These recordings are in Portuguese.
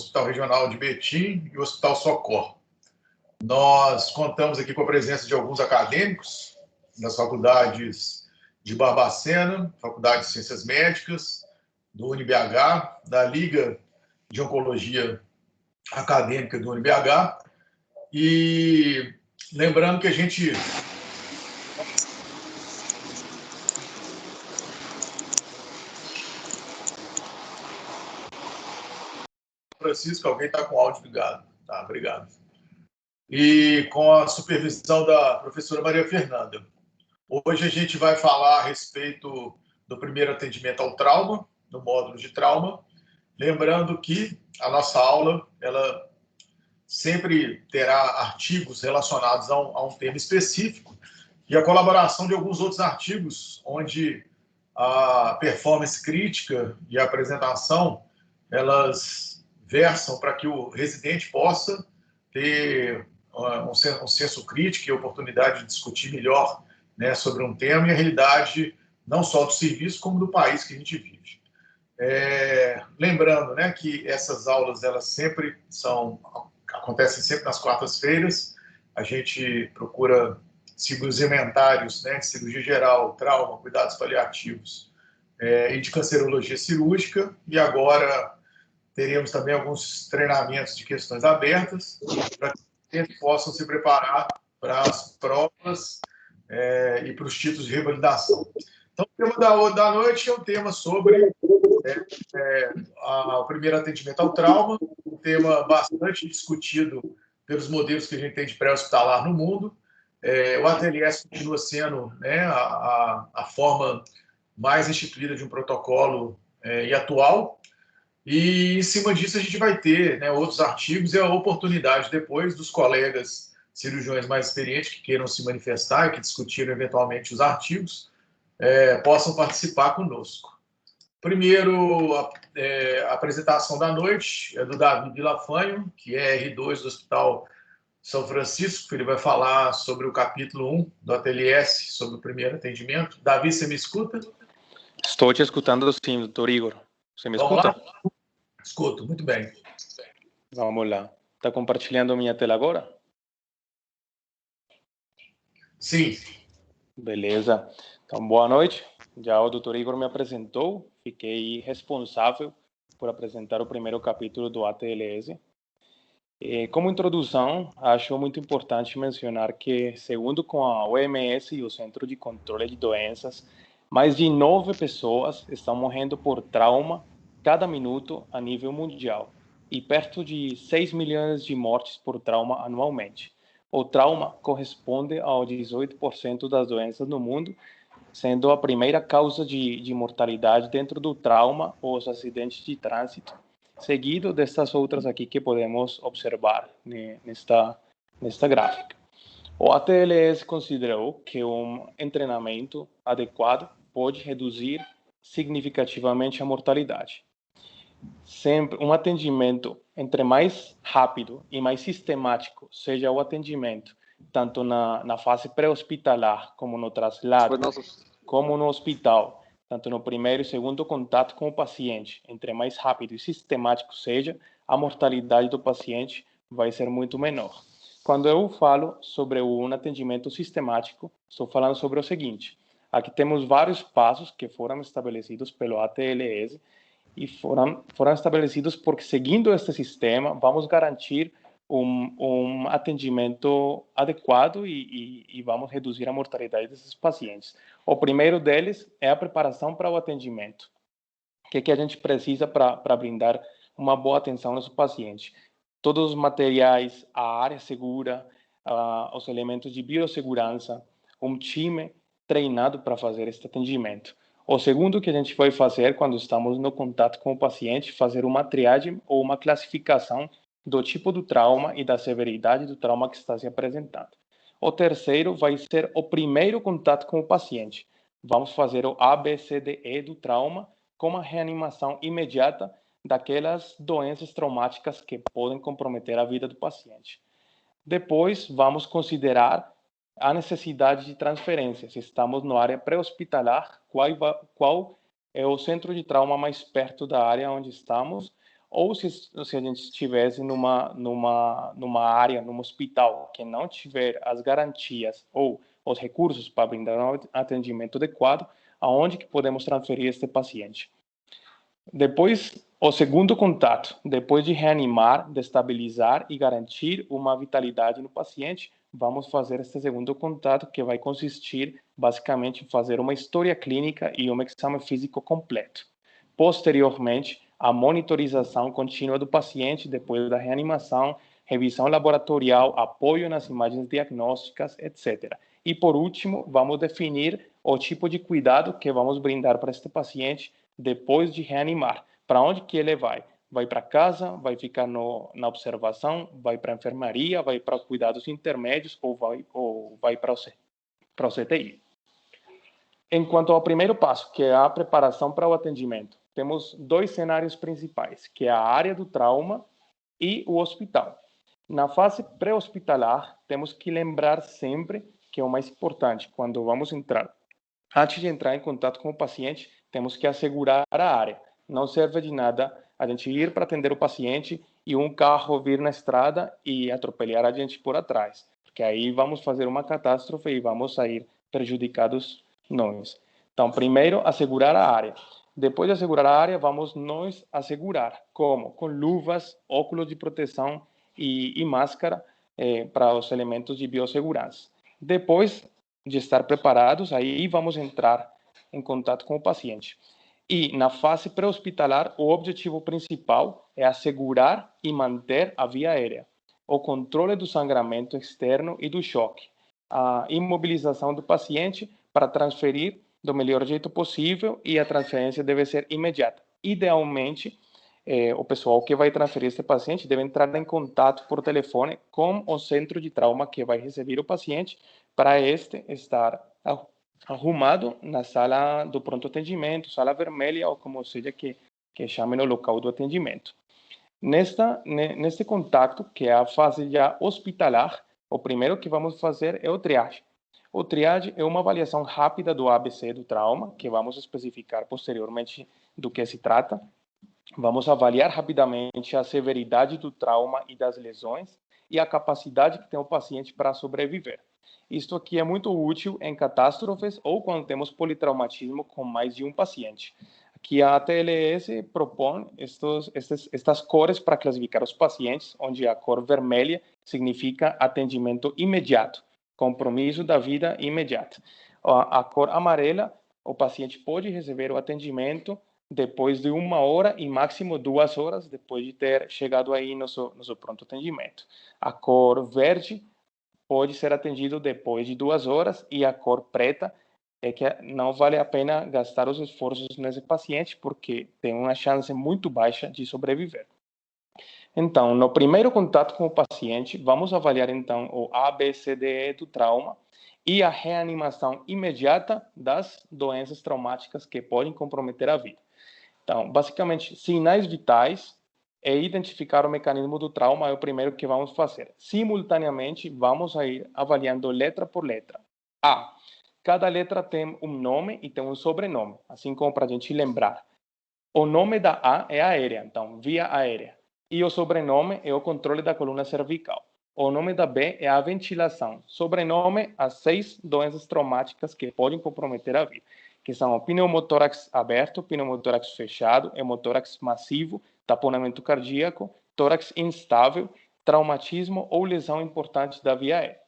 Hospital Regional de Betim e o Hospital Socor. Nós contamos aqui com a presença de alguns acadêmicos das faculdades de Barbacena, Faculdade de Ciências Médicas, do UniBH, da Liga de Oncologia Acadêmica do UniBH. E lembrando que a gente... Francisco, alguém está com o áudio ligado. Tá, obrigado. E com a supervisão da professora Maria Fernanda. Hoje a gente vai falar a respeito do primeiro atendimento ao trauma, no módulo de trauma. Lembrando que a nossa aula, ela sempre terá artigos relacionados a um tema específico e a colaboração de alguns outros artigos, onde a performance crítica e a apresentação, elas versam para que o residente possa ter um senso crítico e a oportunidade de discutir melhor, né, sobre um tema e a realidade não só do serviço, como do país que a gente vive. Lembrando, né, que essas aulas elas sempre acontecem sempre nas quartas-feiras. A gente procura seguir os inventários, né, de cirurgia geral, trauma, cuidados paliativos e de cancerologia cirúrgica. E agora teremos também alguns treinamentos de questões abertas para que eles possam se preparar para as provas e para os títulos de revalidação. Então, o tema da noite é um tema sobre o primeiro atendimento ao trauma, um tema bastante discutido pelos modelos que a gente tem de pré-hospitalar no mundo. O ATLS continua sendo, né, a forma mais instituída de um protocolo e atual. E, em cima disso, a gente vai ter, né, outros artigos e a oportunidade depois dos colegas cirurgiões mais experientes que queiram se manifestar e que discutiram eventualmente os artigos, possam participar conosco. Primeiro, a apresentação da noite é do Davi Vilafanho, que é R2 do Hospital São Francisco, que ele vai falar sobre o capítulo 1 do ATLS, sobre o primeiro atendimento. Davi, você me escuta? Estou te escutando sim, doutor Igor. Você me escuta? Lá? Escuto, muito bem. Vamos lá. Está compartilhando minha tela agora? Sim. Beleza. Então, boa noite. Já o doutor Igor me apresentou. Fiquei responsável por apresentar o primeiro capítulo do ATLS. Como introdução, acho muito importante mencionar que, segundo com a OMS e o Centro de Controle de Doenças, mais de 9 pessoas estão morrendo por trauma cada minuto a nível mundial e perto de 6 milhões de mortes por trauma anualmente. O trauma corresponde ao 18% das doenças no mundo, sendo a primeira causa de mortalidade dentro do trauma os acidentes de trânsito, seguido destas outras aqui que podemos observar nesta gráfica. O ATLS considerou que um treinamento adequado pode reduzir significativamente a mortalidade. Sempre um atendimento entre mais rápido e mais sistemático seja o atendimento, tanto na fase pré-hospitalar, como no traslado, como no hospital, tanto no primeiro e segundo contato com o paciente, entre mais rápido e sistemático seja, a mortalidade do paciente vai ser muito menor. Quando eu falo sobre um atendimento sistemático, estou falando sobre o seguinte: aqui temos vários passos que foram estabelecidos pelo ATLS e foram estabelecidos porque, seguindo este sistema, vamos garantir um atendimento adequado e vamos reduzir a mortalidade desses pacientes. O primeiro deles é a preparação para o atendimento. O que a gente precisa para brindar uma boa atenção ao nosso paciente? Todos os materiais, a área segura, os elementos de biossegurança, um time treinado para fazer este atendimento. O segundo que a gente vai fazer quando estamos no contato com o paciente, fazer uma triagem ou uma classificação do tipo do trauma e da severidade do trauma que está se apresentando. O terceiro vai ser o primeiro contato com o paciente. Vamos fazer o ABCDE do trauma com a reanimação imediata daquelas doenças traumáticas que podem comprometer a vida do paciente. Depois, vamos considerar a necessidade de transferência. Se estamos na área pré-hospitalar, qual é o centro de trauma mais perto da área onde estamos, ou se a gente estivesse numa área, num hospital, que não tiver as garantias ou os recursos para brindar um atendimento adequado, aonde que podemos transferir este paciente. Depois, o segundo contato, depois de reanimar, destabilizar e garantir uma vitalidade no paciente, vamos fazer este segundo contato, que vai consistir basicamente em fazer uma história clínica e um exame físico completo. Posteriormente, a monitorização contínua do paciente depois da reanimação, revisão laboratorial, apoio nas imagens diagnósticas, etc. E, por último, vamos definir o tipo de cuidado que vamos brindar para este paciente depois de reanimar. Para onde que ele vai? Vai para casa, vai ficar na observação, vai para a enfermaria, vai para cuidados intermédios ou vai para o CTI. Enquanto ao primeiro passo, que é a preparação para o atendimento, temos dois cenários principais, que é a área do trauma e o hospital. Na fase pré-hospitalar, temos que lembrar sempre que é o mais importante, quando vamos entrar. Antes de entrar em contato com o paciente, temos que assegurar a área. Não serve de nada a gente ir para atender o paciente e um carro vir na estrada e atropelar a gente por atrás, porque aí vamos fazer uma catástrofe e vamos sair prejudicados nós. Então, primeiro, assegurar a área. Depois de assegurar a área, vamos nós assegurar. Como? Com luvas, óculos de proteção e máscara para os elementos de biossegurança. Depois de estar preparados, aí vamos entrar em contato com o paciente. E na fase pré-hospitalar, o objetivo principal é assegurar e manter a via aérea, o controle do sangramento externo e do choque, a imobilização do paciente para transferir do melhor jeito possível, e a transferência deve ser imediata. Idealmente, o pessoal que vai transferir esse paciente deve entrar em contato por telefone com o centro de trauma que vai receber o paciente, para este estar arrumado na sala do pronto atendimento, sala vermelha, ou como seja que chame no local do atendimento. Neste contato, que é a fase já hospitalar, o primeiro que vamos fazer é o triage. O triage é uma avaliação rápida do ABC do trauma, que vamos especificar posteriormente do que se trata. Vamos avaliar rapidamente a severidade do trauma e das lesões e a capacidade que tem o paciente para sobreviver. Isto aqui é muito útil em catástrofes ou quando temos politraumatismo com mais de um paciente. Aqui a ATLS propõe estas cores para classificar os pacientes, onde a cor vermelha significa atendimento imediato, compromisso da vida imediata. A cor amarela, o paciente pode receber o atendimento depois de 1 hora e máximo 2 horas depois de ter chegado aí no seu pronto atendimento. A cor verde pode ser atendido depois de 2 horas, e a cor preta é que não vale a pena gastar os esforços nesse paciente, porque tem uma chance muito baixa de sobreviver. Então, no primeiro contato com o paciente, vamos avaliar então o ABCDE do trauma e a reanimação imediata das doenças traumáticas que podem comprometer a vida. Então, basicamente, sinais vitais é identificar o mecanismo do trauma, é o primeiro que vamos fazer. Simultaneamente, vamos a ir avaliando letra por letra. A. Cada letra tem um nome e tem um sobrenome, assim como para a gente lembrar. O nome da A é aérea, então, via aérea. E o sobrenome é o controle da coluna cervical. O nome da B é a ventilação. Sobrenome, as 6 doenças traumáticas que podem comprometer a vida, que são o pneumotórax aberto, pneumotórax fechado, hemotórax massivo, taponamento cardíaco, tórax instável, traumatismo ou lesão importante da via aérea.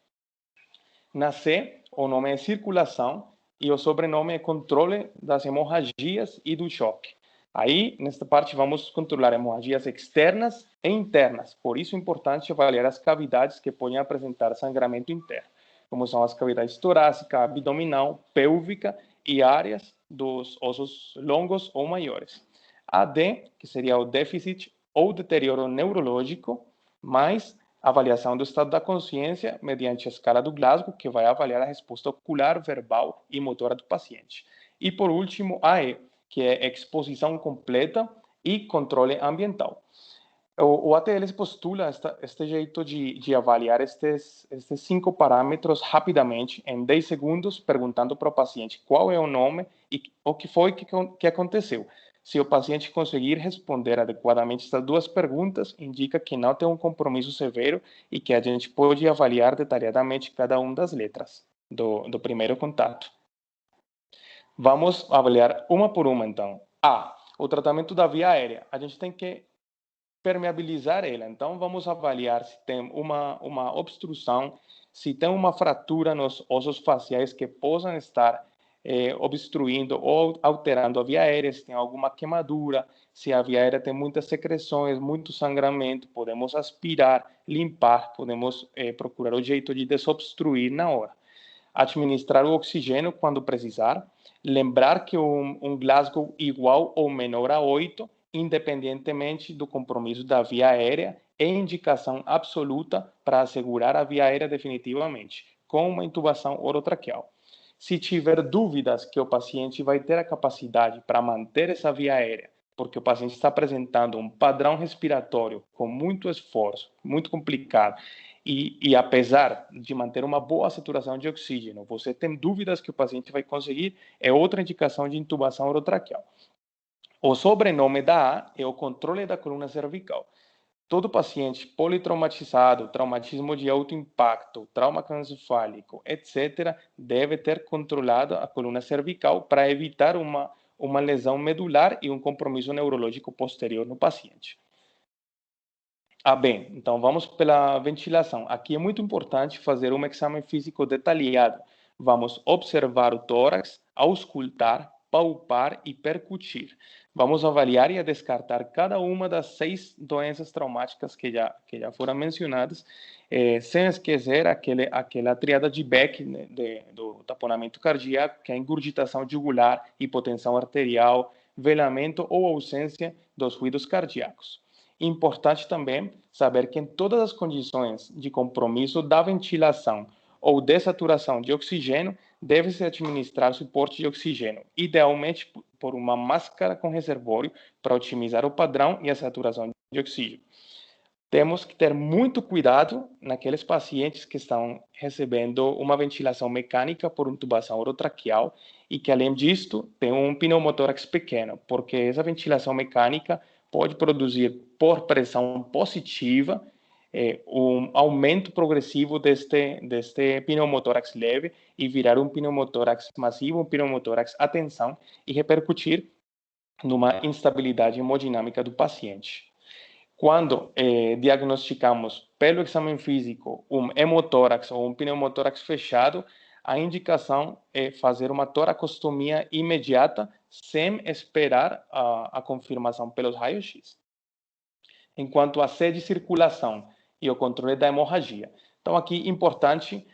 Na C, o nome é circulação e o sobrenome é controle das hemorragias e do choque. Aí, nesta parte, vamos controlar hemorragias externas e internas. Por isso é importante avaliar as cavidades que podem apresentar sangramento interno, como são as cavidades torácica, abdominal, pélvica e áreas dos ossos longos ou maiores. A D, que seria o déficit ou deterioro neurológico, mais avaliação do estado da consciência mediante a escala do Glasgow, que vai avaliar a resposta ocular, verbal e motora do paciente. E, por último, a E, que é exposição completa e controle ambiental. O ATLS postula este jeito de avaliar estes 5 parâmetros rapidamente, em 10 segundos, perguntando para o paciente qual é o nome e o que foi que aconteceu. Se o paciente conseguir responder adequadamente estas duas perguntas, indica que não tem um compromisso severo e que a gente pode avaliar detalhadamente cada uma das letras do primeiro contato. Vamos avaliar uma por uma, então. O tratamento da via aérea. A gente tem que permeabilizar ela. Então, vamos avaliar se tem uma obstrução, se tem uma fratura nos ossos faciais que possam estar obstruindo ou alterando a via aérea, se tem alguma queimadura, se a via aérea tem muitas secreções, muito sangramento, podemos aspirar, limpar, podemos procurar o jeito de desobstruir na hora. Administrar o oxigênio quando precisar, lembrar que um Glasgow igual ou menor a 8, independentemente do compromisso da via aérea, é indicação absoluta para assegurar a via aérea definitivamente, com uma intubação orotraqueal. Se tiver dúvidas que o paciente vai ter a capacidade para manter essa via aérea, porque o paciente está apresentando um padrão respiratório com muito esforço, muito complicado, e apesar de manter uma boa saturação de oxígeno, você tem dúvidas que o paciente vai conseguir, é outra indicação de intubação orotraqueal. O sobrenome da A é o controle da coluna cervical. Todo paciente politraumatizado, traumatismo de alto impacto, trauma craneoencefálico, etc., deve ter controlado a coluna cervical para evitar uma lesão medular e um compromisso neurológico posterior no paciente. Bem, então vamos pela ventilação. Aqui é muito importante fazer um exame físico detalhado. Vamos observar o tórax, auscultar, palpar e percutir. Vamos avaliar e descartar cada uma das 6 doenças traumáticas que já foram mencionadas, sem esquecer aquela triada de Beck, né, do taponamento cardíaco, que é a ingurgitação jugular, hipotensão arterial, velamento ou ausência dos ruídos cardíacos. Importante também saber que em todas as condições de compromisso da ventilação ou dessaturação de oxigênio, deve-se administrar suporte de oxigênio, idealmente por uma máscara com reservório para otimizar o padrão e a saturação de oxigênio. Temos que ter muito cuidado naqueles pacientes que estão recebendo uma ventilação mecânica por intubação orotraqueal e que, além disto, tem um pneumotórax pequeno, porque essa ventilação mecânica pode produzir, por pressão positiva, um aumento progressivo deste pneumotórax leve e virar um pneumotórax massivo, um pneumotórax à tensão e repercutir numa instabilidade hemodinâmica do paciente. Quando diagnosticamos pelo exame físico um hemotórax ou um pneumotórax fechado, a indicação é fazer uma toracostomia imediata sem esperar a confirmação pelos raios-x. Enquanto a sede de circulação e o controle da hemorragia. Então, aqui, importante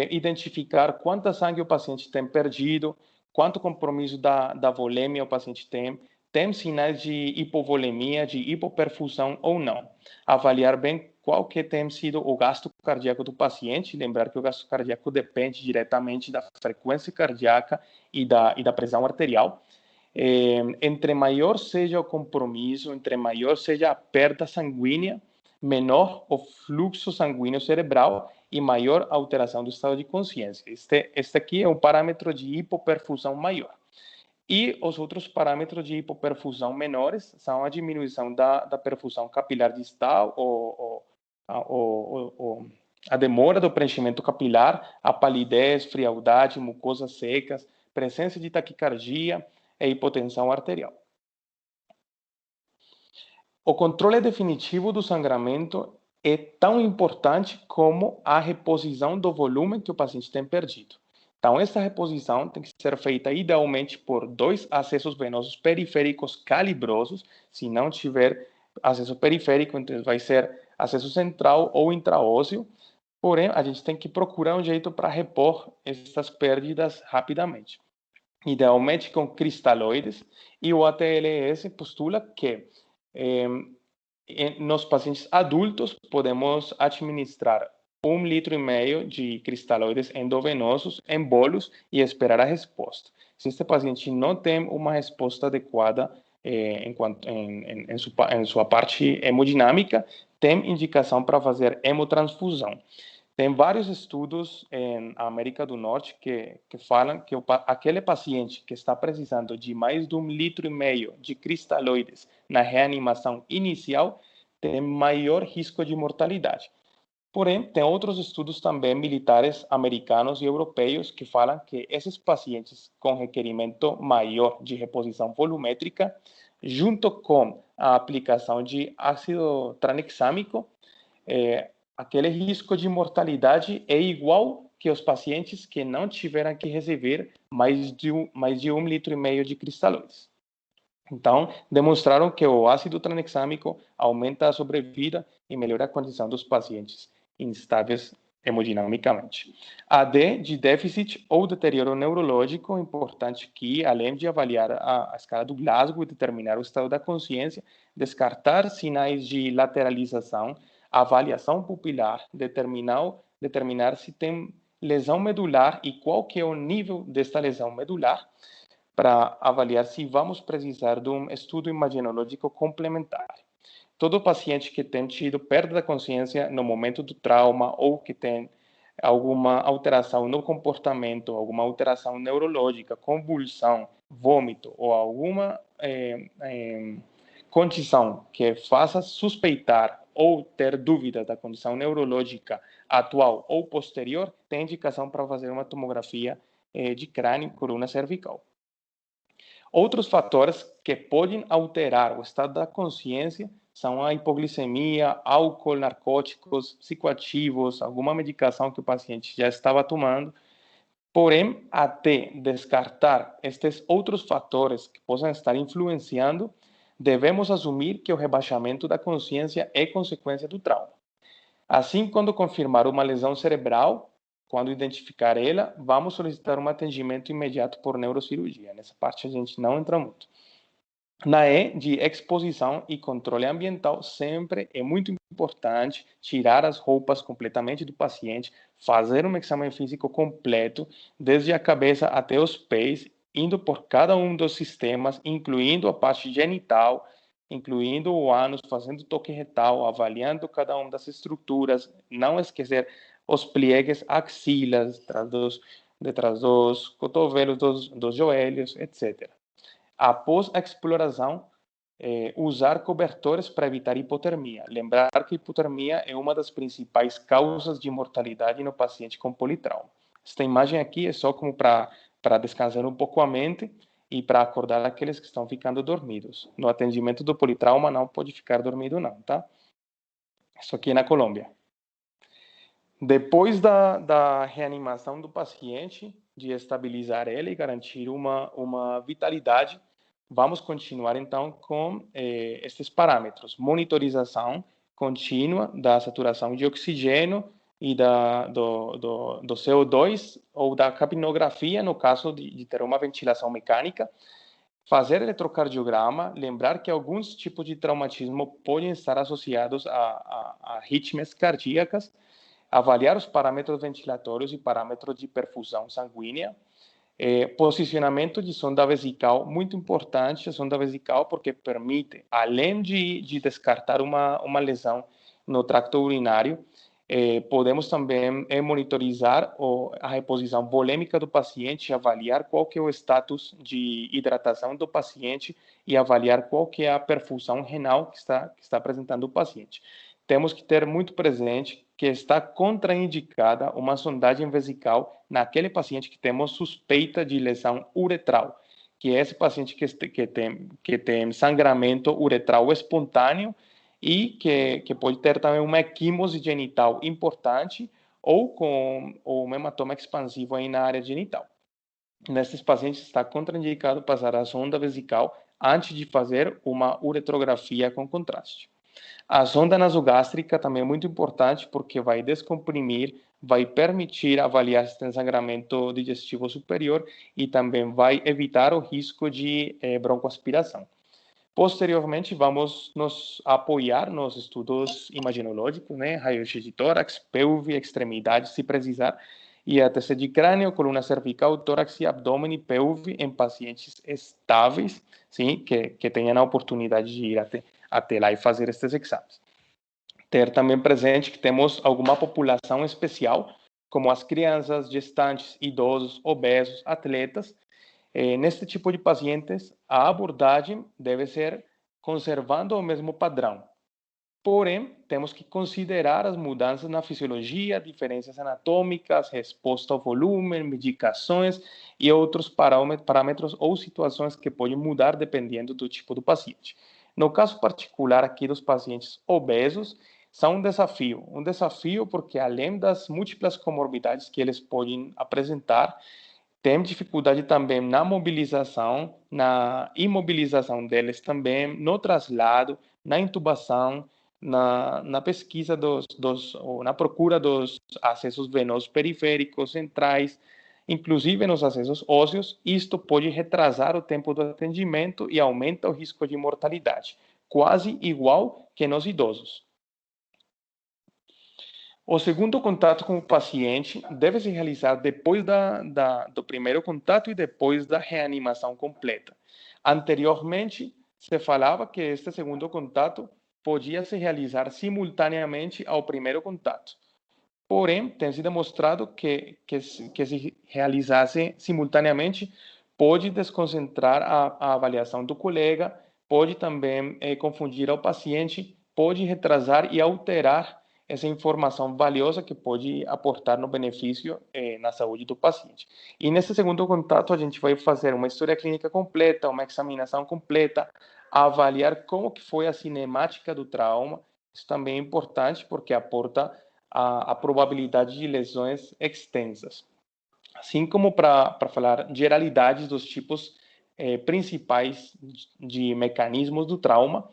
identificar quanta sangue o paciente tem perdido, quanto compromisso da volemia o paciente tem sinais de hipovolemia, de hipoperfusão ou não. Avaliar bem qual que tem sido o gasto cardíaco do paciente, lembrar que o gasto cardíaco depende diretamente da frequência cardíaca e da pressão arterial. Entre maior seja o compromisso, entre maior seja a perda sanguínea, menor o fluxo sanguíneo cerebral e maior a alteração do estado de consciência. Este aqui é um parâmetro de hipoperfusão maior. E os outros parâmetros de hipoperfusão menores são a diminuição da perfusão capilar distal, a demora do preenchimento capilar, a palidez, frialdade, mucosas secas, presença de taquicardia e hipotensão arterial. O controle definitivo do sangramento é tão importante como a reposição do volume que o paciente tem perdido. Então, essa reposição tem que ser feita idealmente por 2 acessos venosos periféricos calibrosos. Se não tiver acesso periférico, então vai ser acesso central ou intraósseo. Porém, a gente tem que procurar um jeito para repor essas perdas rapidamente. Idealmente com cristaloides, e o ATLS postula que nos pacientes adultos podemos administrar 1,5 litro de cristaloides endovenosos em bolos e esperar a resposta. Se este paciente não tem uma resposta adequada em sua parte hemodinâmica, tem indicação para fazer hemotransfusão. Tem vários estudos em América do Norte que falam que aquele paciente que está precisando de mais de 1,5 litro de cristalóides na reanimação inicial tem maior risco de mortalidade. Porém, tem outros estudos também militares americanos e europeus que falam que esses pacientes com requerimento maior de reposição volumétrica, junto com a aplicação de ácido tranexâmico, aquele risco de mortalidade é igual que os pacientes que não tiveram que receber mais de 1,5 litro de cristalóides. Então, demonstraram que o ácido tranexâmico aumenta a sobrevida e melhora a condição dos pacientes instáveis hemodinamicamente. AD de déficit ou deterioro neurológico, importante que, além de avaliar a escala do Glasgow e determinar o estado da consciência, descartar sinais de lateralização, avaliação pupilar, determinar se tem lesão medular e qual que é o nível desta lesão medular, para avaliar se vamos precisar de um estudo imaginológico complementar. Todo paciente que tem tido perda da consciência no momento do trauma ou que tem alguma alteração no comportamento, alguma alteração neurológica, convulsão, vômito ou alguma condição que faça suspeitar ou ter dúvida da condição neurológica atual ou posterior, tem indicação para fazer uma tomografia de crânio e coluna cervical. Outros fatores que podem alterar o estado da consciência são a hipoglicemia, álcool, narcóticos, psicoativos, alguma medicação que o paciente já estava tomando. Porém, até descartar estes outros fatores que possam estar influenciando, devemos assumir que o rebaixamento da consciência é consequência do trauma. Assim, quando confirmar uma lesão cerebral, quando identificar ela, vamos solicitar um atendimento imediato por neurocirurgia. Nessa parte a gente não entra muito. Na E de exposição e controle ambiental, sempre é muito importante tirar as roupas completamente do paciente, fazer um exame físico completo, desde a cabeça até os pés, indo por cada um dos sistemas, incluindo a parte genital, incluindo o ânus, fazendo toque retal, avaliando cada uma das estruturas, não esquecer os pliegues axilas, detrás dos cotovelos, dos joelhos, etc. Após a exploração, usar cobertores para evitar hipotermia. Lembrar que hipotermia é uma das principais causas de mortalidade no paciente com politrauma. Esta imagem aqui é só como para descansar um pouco a mente e para acordar aqueles que estão ficando dormidos. No atendimento do politrauma não pode ficar dormido não, tá? Isso aqui é na Colômbia. Depois da reanimação do paciente, de estabilizar ele e garantir uma vitalidade, vamos continuar, então, com estes parâmetros. Monitorização contínua da saturação de oxigênio e do CO2 ou da capnografia, no caso de ter uma ventilação mecânica. Fazer eletrocardiograma, lembrar que alguns tipos de traumatismo podem estar associados a arritmias cardíacas, avaliar os parâmetros ventilatórios e parâmetros de perfusão sanguínea, posicionamento de sonda vesical, muito importante a sonda vesical, porque permite, além de descartar uma lesão no tracto urinário, podemos também monitorizar a reposição volêmica do paciente, avaliar qual que é o status de hidratação do paciente e avaliar qual que é a perfusão renal que está apresentando o paciente. Temos que ter muito presente que está contraindicada uma sondagem vesical naquele paciente que temos suspeita de lesão uretral, que é esse paciente que tem sangramento uretral espontâneo e que pode ter também uma equimose genital importante ou com um hematoma expansivo aí na área genital. Nesses pacientes está contraindicado passar a sonda vesical antes de fazer uma uretrografia com contraste. A sonda nasogástrica também é muito importante porque vai descomprimir, vai permitir avaliar se tem sangramento digestivo superior e também vai evitar o risco de broncoaspiração. Posteriormente, vamos nos apoiar nos estudos imaginológicos, né? Raio-x de tórax, pelve, extremidades, se precisar, e a TC de crânio, coluna cervical, tórax e abdômen e pelve em pacientes estáveis, sim, que tenham a oportunidade de ir até lá e fazer estes exames. ter também presente que temos alguma população especial, como as crianças, gestantes, idosos, obesos, atletas. Neste tipo de pacientes, a abordagem deve ser conservando o mesmo padrão. Porém, temos que considerar as mudanças na fisiologia, diferenças anatômicas, resposta ao volume, medicações e outros parâmetros ou situações que podem mudar dependendo do tipo do paciente. No caso particular aqui dos pacientes obesos, são um desafio porque além das múltiplas comorbidades que eles podem apresentar, tem dificuldade também na mobilização, na imobilização deles também, no traslado, na intubação, na pesquisa ou na procura dos acessos venosos periféricos, centrais, inclusive nos acessos ósseos. Isto pode retrasar o tempo do atendimento e aumenta o risco de mortalidade, quase igual que nos idosos. O segundo contato com o paciente deve se realizar depois do primeiro contato e depois da reanimação completa. Anteriormente, se falava que este segundo contato podia se realizar simultaneamente ao primeiro contato. Porém, tem se demonstrado que se realizasse simultaneamente pode desconcentrar a avaliação do colega, pode também confundir ao paciente, pode retrasar e alterar essa informação valiosa que pode aportar no benefício na saúde do paciente. E nesse segundo contato, a gente vai fazer uma história clínica completa, uma examinação completa, avaliar como que foi a cinemática do trauma. Isso também é importante porque aporta a probabilidade de lesões extensas. Assim como para falar geralidades dos tipos principais de mecanismos do trauma,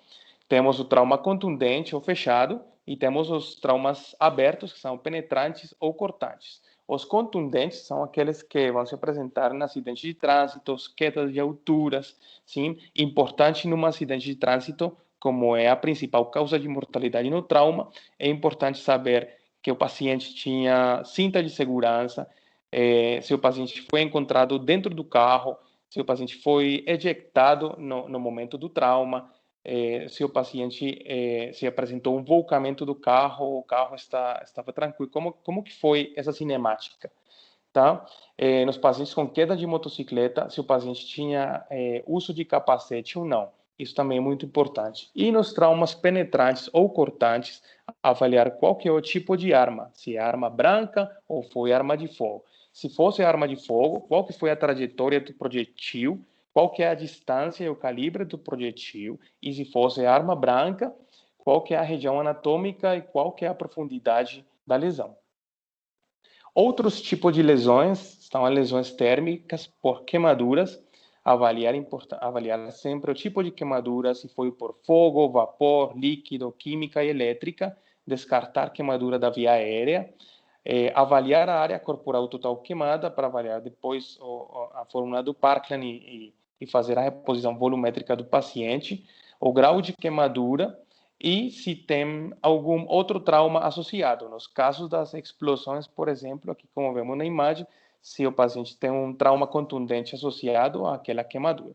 temos o trauma contundente ou fechado e temos os traumas abertos, que são penetrantes ou cortantes. Os contundentes são aqueles que vão se apresentar em acidentes de trânsito, quedas de alturas, sim? Importante num acidente de trânsito, como é a principal causa de mortalidade no trauma, é importante saber que o paciente tinha cinta de segurança, se o paciente foi encontrado dentro do carro, se o paciente foi ejectado no momento do trauma, se o paciente se apresentou um volcamento do carro, o carro estava tranquilo, como que foi essa cinemática, tá? Nos pacientes com queda de motocicleta, se o paciente tinha uso de capacete ou não, isso também é muito importante. E nos traumas penetrantes ou cortantes, avaliar qual que é o tipo de arma, se é arma branca ou foi arma de fogo. Se fosse arma de fogo, qual que foi a trajetória do projetil, qual que é a distância e o calibre do projetil, e se fosse arma branca, qual que é a região anatômica e qual que é a profundidade da lesão. Outros tipos de lesões são as lesões térmicas por queimaduras, avaliar sempre o tipo de queimadura, se foi por fogo, vapor, líquido, química e elétrica, descartar queimadura da via aérea, avaliar a área corporal total queimada para avaliar depois a fórmula do Parkland e fazer a reposição volumétrica do paciente, o grau de queimadura e se tem algum outro trauma associado. Nos casos das explosões, por exemplo, aqui como vemos na imagem, se o paciente tem um trauma contundente associado àquela queimadura.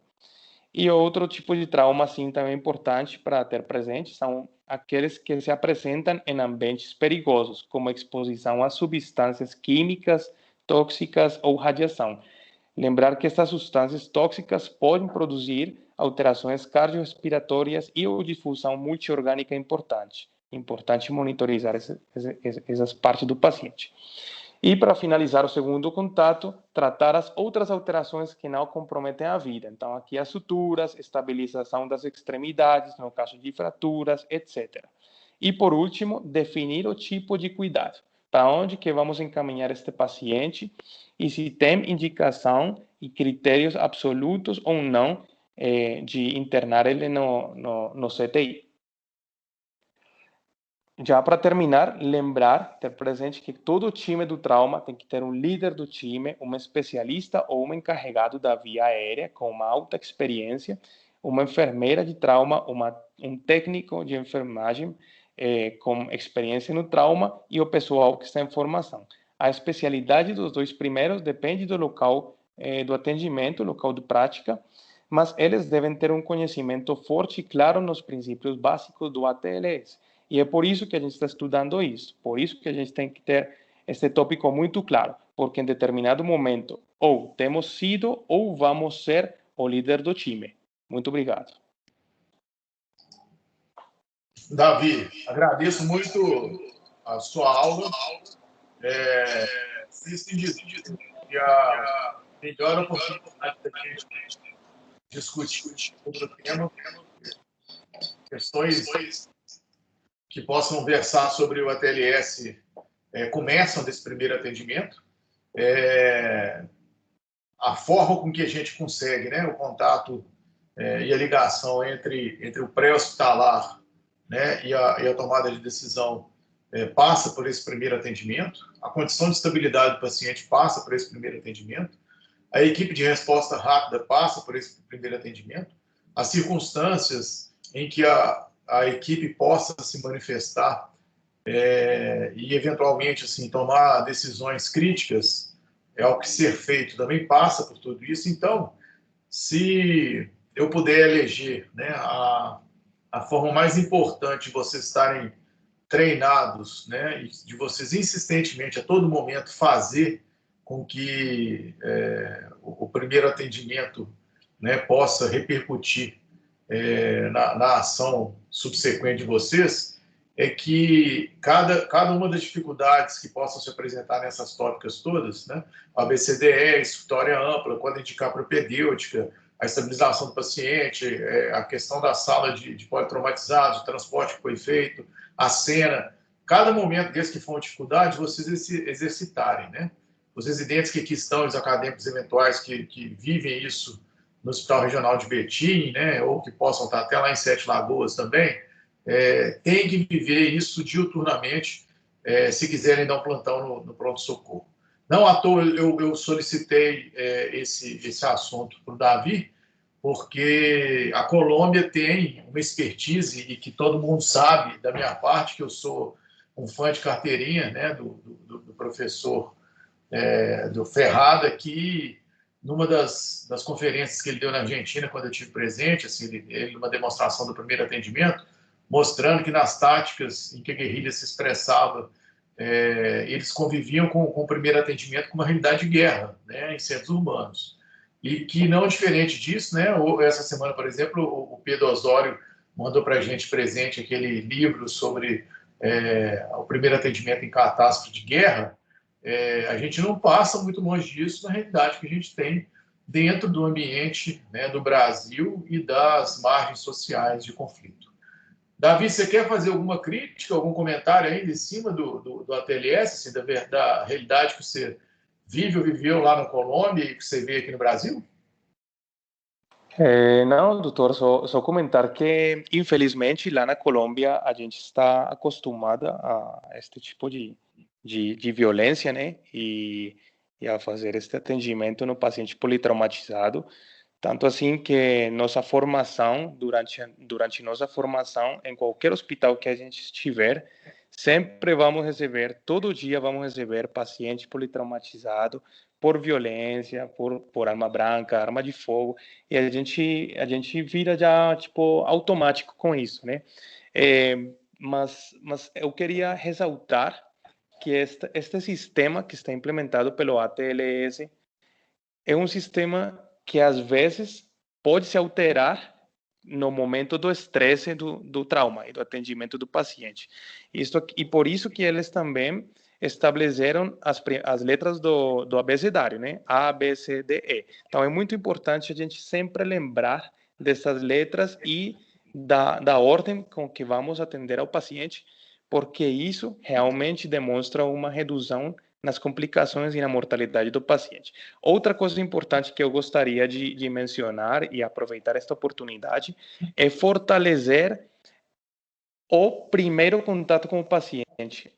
E outro tipo de trauma, sim, também importante para ter presente, são aqueles que se apresentam em ambientes perigosos, como exposição a substâncias químicas, tóxicas ou radiação. Lembrar que essas substâncias tóxicas podem produzir alterações cardiorrespiratórias e ou difusão multiorgânica importante. Importante monitorizar essas partes do paciente. E para finalizar o segundo contato, tratar as outras alterações que não comprometem a vida. Então, aqui as suturas, estabilização das extremidades, no caso de fraturas, etc. E, por último, definir o tipo de cuidado. Para onde que vamos encaminhar este paciente e se tem indicação e critérios absolutos ou não de internar ele no CTI. Já para terminar, lembrar, ter presente que todo time do trauma tem que ter um líder do time, um especialista ou um encarregado da via aérea com uma alta experiência, uma enfermeira de trauma, um técnico de enfermagem com experiência no trauma e o pessoal que está em formação. A especialidade dos dois primeiros depende do local do atendimento, local de prática, mas eles devem ter um conhecimento forte e claro nos princípios básicos do ATLS. E é por isso que a gente está estudando isso, por isso que a gente tem que ter este tópico muito claro, porque em determinado momento ou temos sido ou vamos ser o líder do time. Muito obrigado. Davi, agradeço muito a sua aula. Insisto em dizer que a melhor oportunidade da gente discutir sobre o tema, questões que possam versar sobre o ATLS começam desse primeiro atendimento. A forma com que a gente consegue, né, o contato e a ligação entre o pré-hospitalar, né, e a tomada de decisão passa por esse primeiro atendimento, a condição de estabilidade do paciente passa por esse primeiro atendimento, a equipe de resposta rápida passa por esse primeiro atendimento, as circunstâncias em que a equipe possa se manifestar e, eventualmente, assim, tomar decisões críticas ao que ser feito também passa por tudo isso. Então, se eu puder eleger, né, a forma mais importante de vocês estarem treinados, né, e de vocês insistentemente a todo momento fazer com que o primeiro atendimento, né, possa repercutir na ação subsequente de vocês, é que cada uma das dificuldades que possam se apresentar nessas tópicas todas, né, a ABCDE, história ampla, quando indicar propedêutica, a estabilização do paciente, a questão da sala de politraumatizados, o transporte que foi feito, a cena, cada momento desse que for uma dificuldade, vocês exercitarem, né? Os residentes que aqui estão, os acadêmicos eventuais que vivem isso no Hospital Regional de Betim, né, ou que possam estar até lá em Sete Lagoas também, tem que viver isso diuturnamente, se quiserem dar um plantão no pronto-socorro. Não à toa eu solicitei esse assunto para o Davi, porque a Colômbia tem uma expertise, e que todo mundo sabe da minha parte, que eu sou um fã de carteirinha, né, do professor do Ferrada, que numa das conferências que ele deu na Argentina, quando eu tive presente, assim, ele numa demonstração do primeiro atendimento, mostrando que nas táticas em que a guerrilha se expressava, eles conviviam com o primeiro atendimento com uma realidade de guerra, né, em centros urbanos. E que, não diferente disso, né, essa semana, por exemplo, o Pedro Osório mandou para a gente presente aquele livro sobre o primeiro atendimento em catástrofe de guerra. A gente não passa muito longe disso na realidade que a gente tem dentro do ambiente, né, do Brasil e das margens sociais de conflito. Davi, você quer fazer alguma crítica, algum comentário ainda em cima do ATLS, assim, da realidade que você vive ou viveu lá na Colômbia e que você vê aqui no Brasil? Não, doutor, só comentar que, infelizmente, lá na Colômbia, a gente está acostumada a este tipo de violência, né? E a fazer este atendimento no paciente politraumatizado. Tanto assim que nossa formação, durante nossa formação, em qualquer hospital que a gente estiver, sempre vamos receber, todo dia vamos receber paciente politraumatizado por violência, por arma branca, arma de fogo, e a gente vira já, tipo, automático com isso, né? Mas eu queria ressaltar que este sistema que está implementado pelo ATLS é um sistema que às vezes pode se alterar no momento do estresse do trauma e do atendimento do paciente. E por isso que eles também estabeleceram as letras do abecedário, né? A, B, C, D, E. Então é muito importante a gente sempre lembrar dessas letras e da ordem com que vamos atender ao paciente, porque isso realmente demonstra uma redução nas complicações e na mortalidade do paciente. Outra coisa importante que eu gostaria de mencionar e aproveitar esta oportunidade é fortalecer o primeiro contato com o paciente,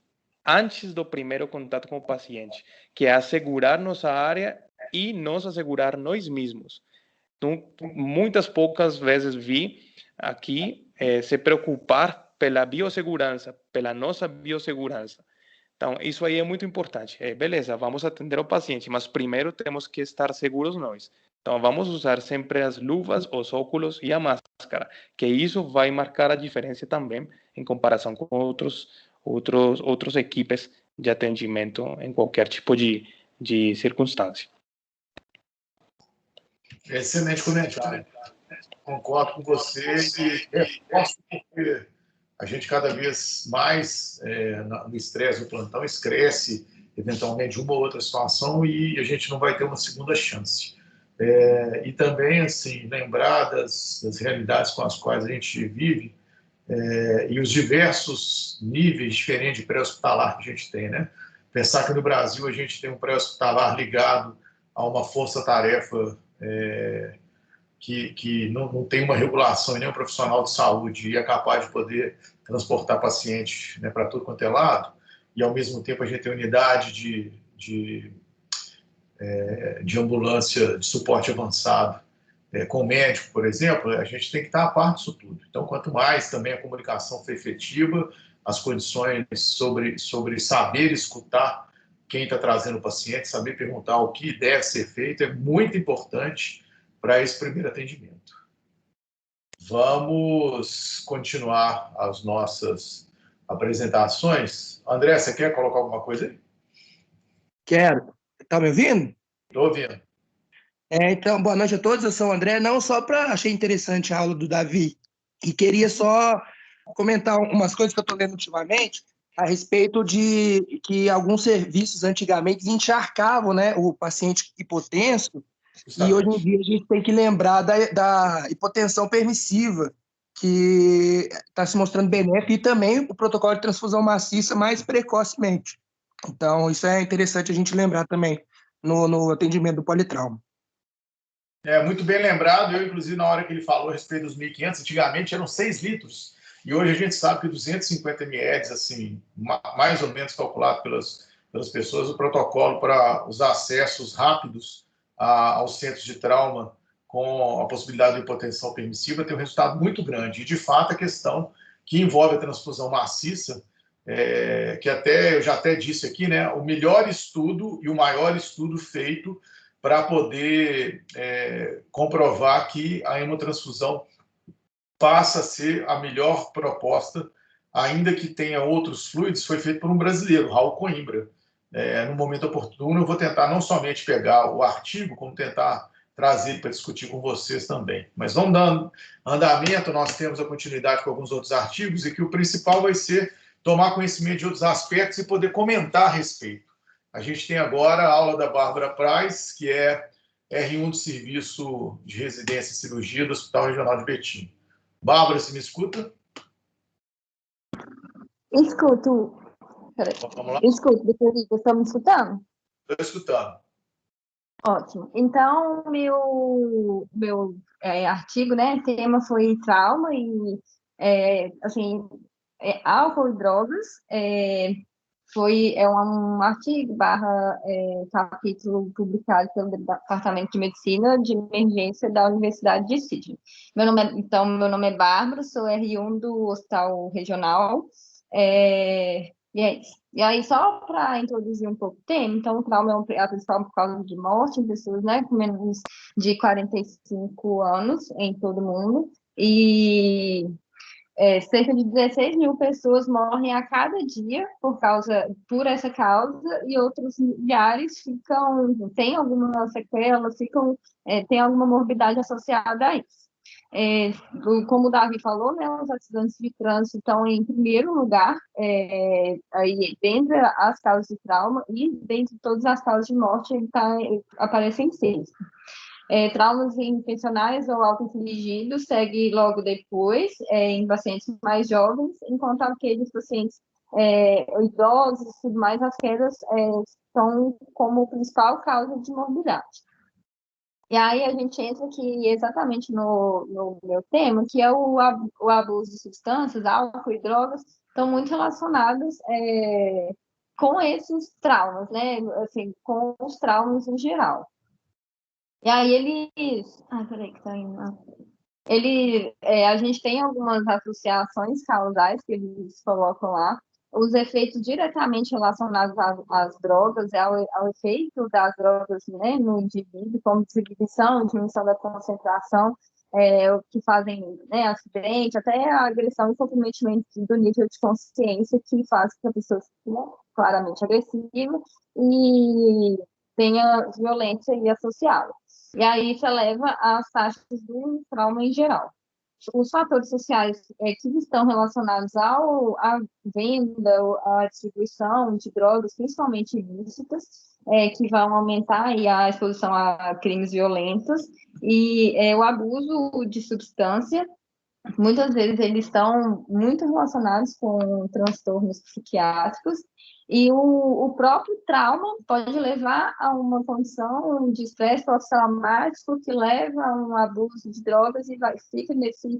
antes do primeiro contato com o paciente, que é assegurar nossa área e nos assegurar nós mesmos. Então, muitas poucas vezes vi aqui se preocupar pela biossegurança, pela nossa biossegurança. Então, isso aí é muito importante. Beleza, vamos atender o paciente, mas primeiro temos que estar seguros nós. Então, vamos usar sempre as luvas, os óculos e a máscara, que isso vai marcar a diferença também em comparação com outros equipes de atendimento em qualquer tipo de circunstância. Excelente comentário. Concordo com você e reforço porque a gente cada vez mais, no estresse do plantão, esquece eventualmente uma ou outra situação e a gente não vai ter uma segunda chance. E também, assim, lembrar das realidades com as quais a gente vive e os diversos níveis diferentes de pré-hospitalar que a gente tem, né? Pensar que no Brasil a gente tem um pré-hospitalar ligado a uma força-tarefa que não tem uma regulação e nem um profissional de saúde e é capaz de poder transportar paciente, né, para tudo quanto é lado, e ao mesmo tempo a gente tem unidade de ambulância de suporte avançado com médico, por exemplo, a gente tem que estar a par disso tudo. Então, quanto mais também a comunicação for efetiva, as condições sobre saber escutar quem está trazendo o paciente, saber perguntar o que deve ser feito, é muito importante para esse primeiro atendimento. Vamos continuar as nossas apresentações. André, você quer colocar alguma coisa aí? Quero. Está me ouvindo? Estou ouvindo. Então, boa noite a todos. Eu sou o André. Não só achei interessante a aula do Davi e queria só comentar umas coisas que eu estou lendo ultimamente a respeito de que alguns serviços antigamente encharcavam, né, o paciente hipotenso. E hoje em dia a gente tem que lembrar da hipotensão permissiva, que está se mostrando benéfica, e também o protocolo de transfusão maciça mais precocemente. Então, isso é interessante a gente lembrar também no atendimento do politrauma. Muito bem lembrado. Eu, inclusive, na hora que ele falou a respeito dos 1.500, antigamente eram 6 litros. E hoje a gente sabe que 250 ml, assim, mais ou menos calculado pelas pessoas, o protocolo para os acessos rápidos aos centros de trauma com a possibilidade de hipotensão permissiva tem um resultado muito grande. E, de fato, a questão que envolve a transfusão maciça, que eu já até disse aqui, né, o melhor estudo e o maior estudo feito para poder comprovar que a hemotransfusão passa a ser a melhor proposta, ainda que tenha outros fluidos, foi feito por um brasileiro, Raul Coimbra. No momento oportuno, eu vou tentar não somente pegar o artigo, como tentar trazer para discutir com vocês também. Mas vamos dando andamento, nós temos a continuidade com alguns outros artigos, e que o principal vai ser tomar conhecimento de outros aspectos e poder comentar a respeito. A gente tem agora a aula da Bárbara Price, que é R1 do Serviço de Residência e Cirurgia do Hospital Regional de Betim. Bárbara, você me escuta? Escuto. Peraí. Vamos lá? Escuto, depois vocês estão me escutando? Estou escutando. Ótimo. Então, meu artigo, né, tema foi trauma e, assim, álcool e drogas. É um artigo capítulo publicado pelo Departamento de Medicina de Emergência da Universidade de Sydney. Meu nome é Bárbara, sou R1 do Hospital Regional. E é isso. E aí, só para introduzir um pouco o tema, então, o trauma é a principal causa de morte em pessoas, né, com menos de 45 anos em todo o mundo. E cerca de 16 mil pessoas morrem a cada dia por essa causa, e outros milhares têm alguma sequela, têm alguma morbidade associada a isso. Como o Davi falou, né, os acidentes de trânsito estão em primeiro lugar, aí, dentre as causas de trauma, e dentre todas as causas de morte, aparece em sexto. Traumas intencionais ou auto-infligidos segue logo depois, em pacientes mais jovens, enquanto aqueles pacientes idosos e tudo mais, as quedas são como principal causa de morbidade. E aí a gente entra aqui exatamente no meu tema, que é o abuso de substâncias, álcool e drogas, estão muito relacionados com esses traumas, né? Assim, com os traumas em geral. E aí peraí que tá indo lá. A gente tem algumas associações causais que eles colocam lá. os efeitos diretamente relacionados às drogas, ao efeito das drogas, né, no indivíduo, como desinibição, diminuição da concentração, o que fazem, né, acidente, até a agressão e comprometimento do nível de consciência, que faz com que a pessoa fique, né, claramente agressiva e tenha violência aí associada. E aí isso eleva as taxas do trauma em geral. Os fatores sociais que estão relacionados à venda, à distribuição de drogas, principalmente ilícitas, que vão aumentar aí a exposição a crimes violentos, e o abuso de substância, muitas vezes eles estão muito relacionados com transtornos psiquiátricos, e o próprio trauma pode levar a uma condição de estresse pós-traumático que leva a um abuso de drogas e fica nesse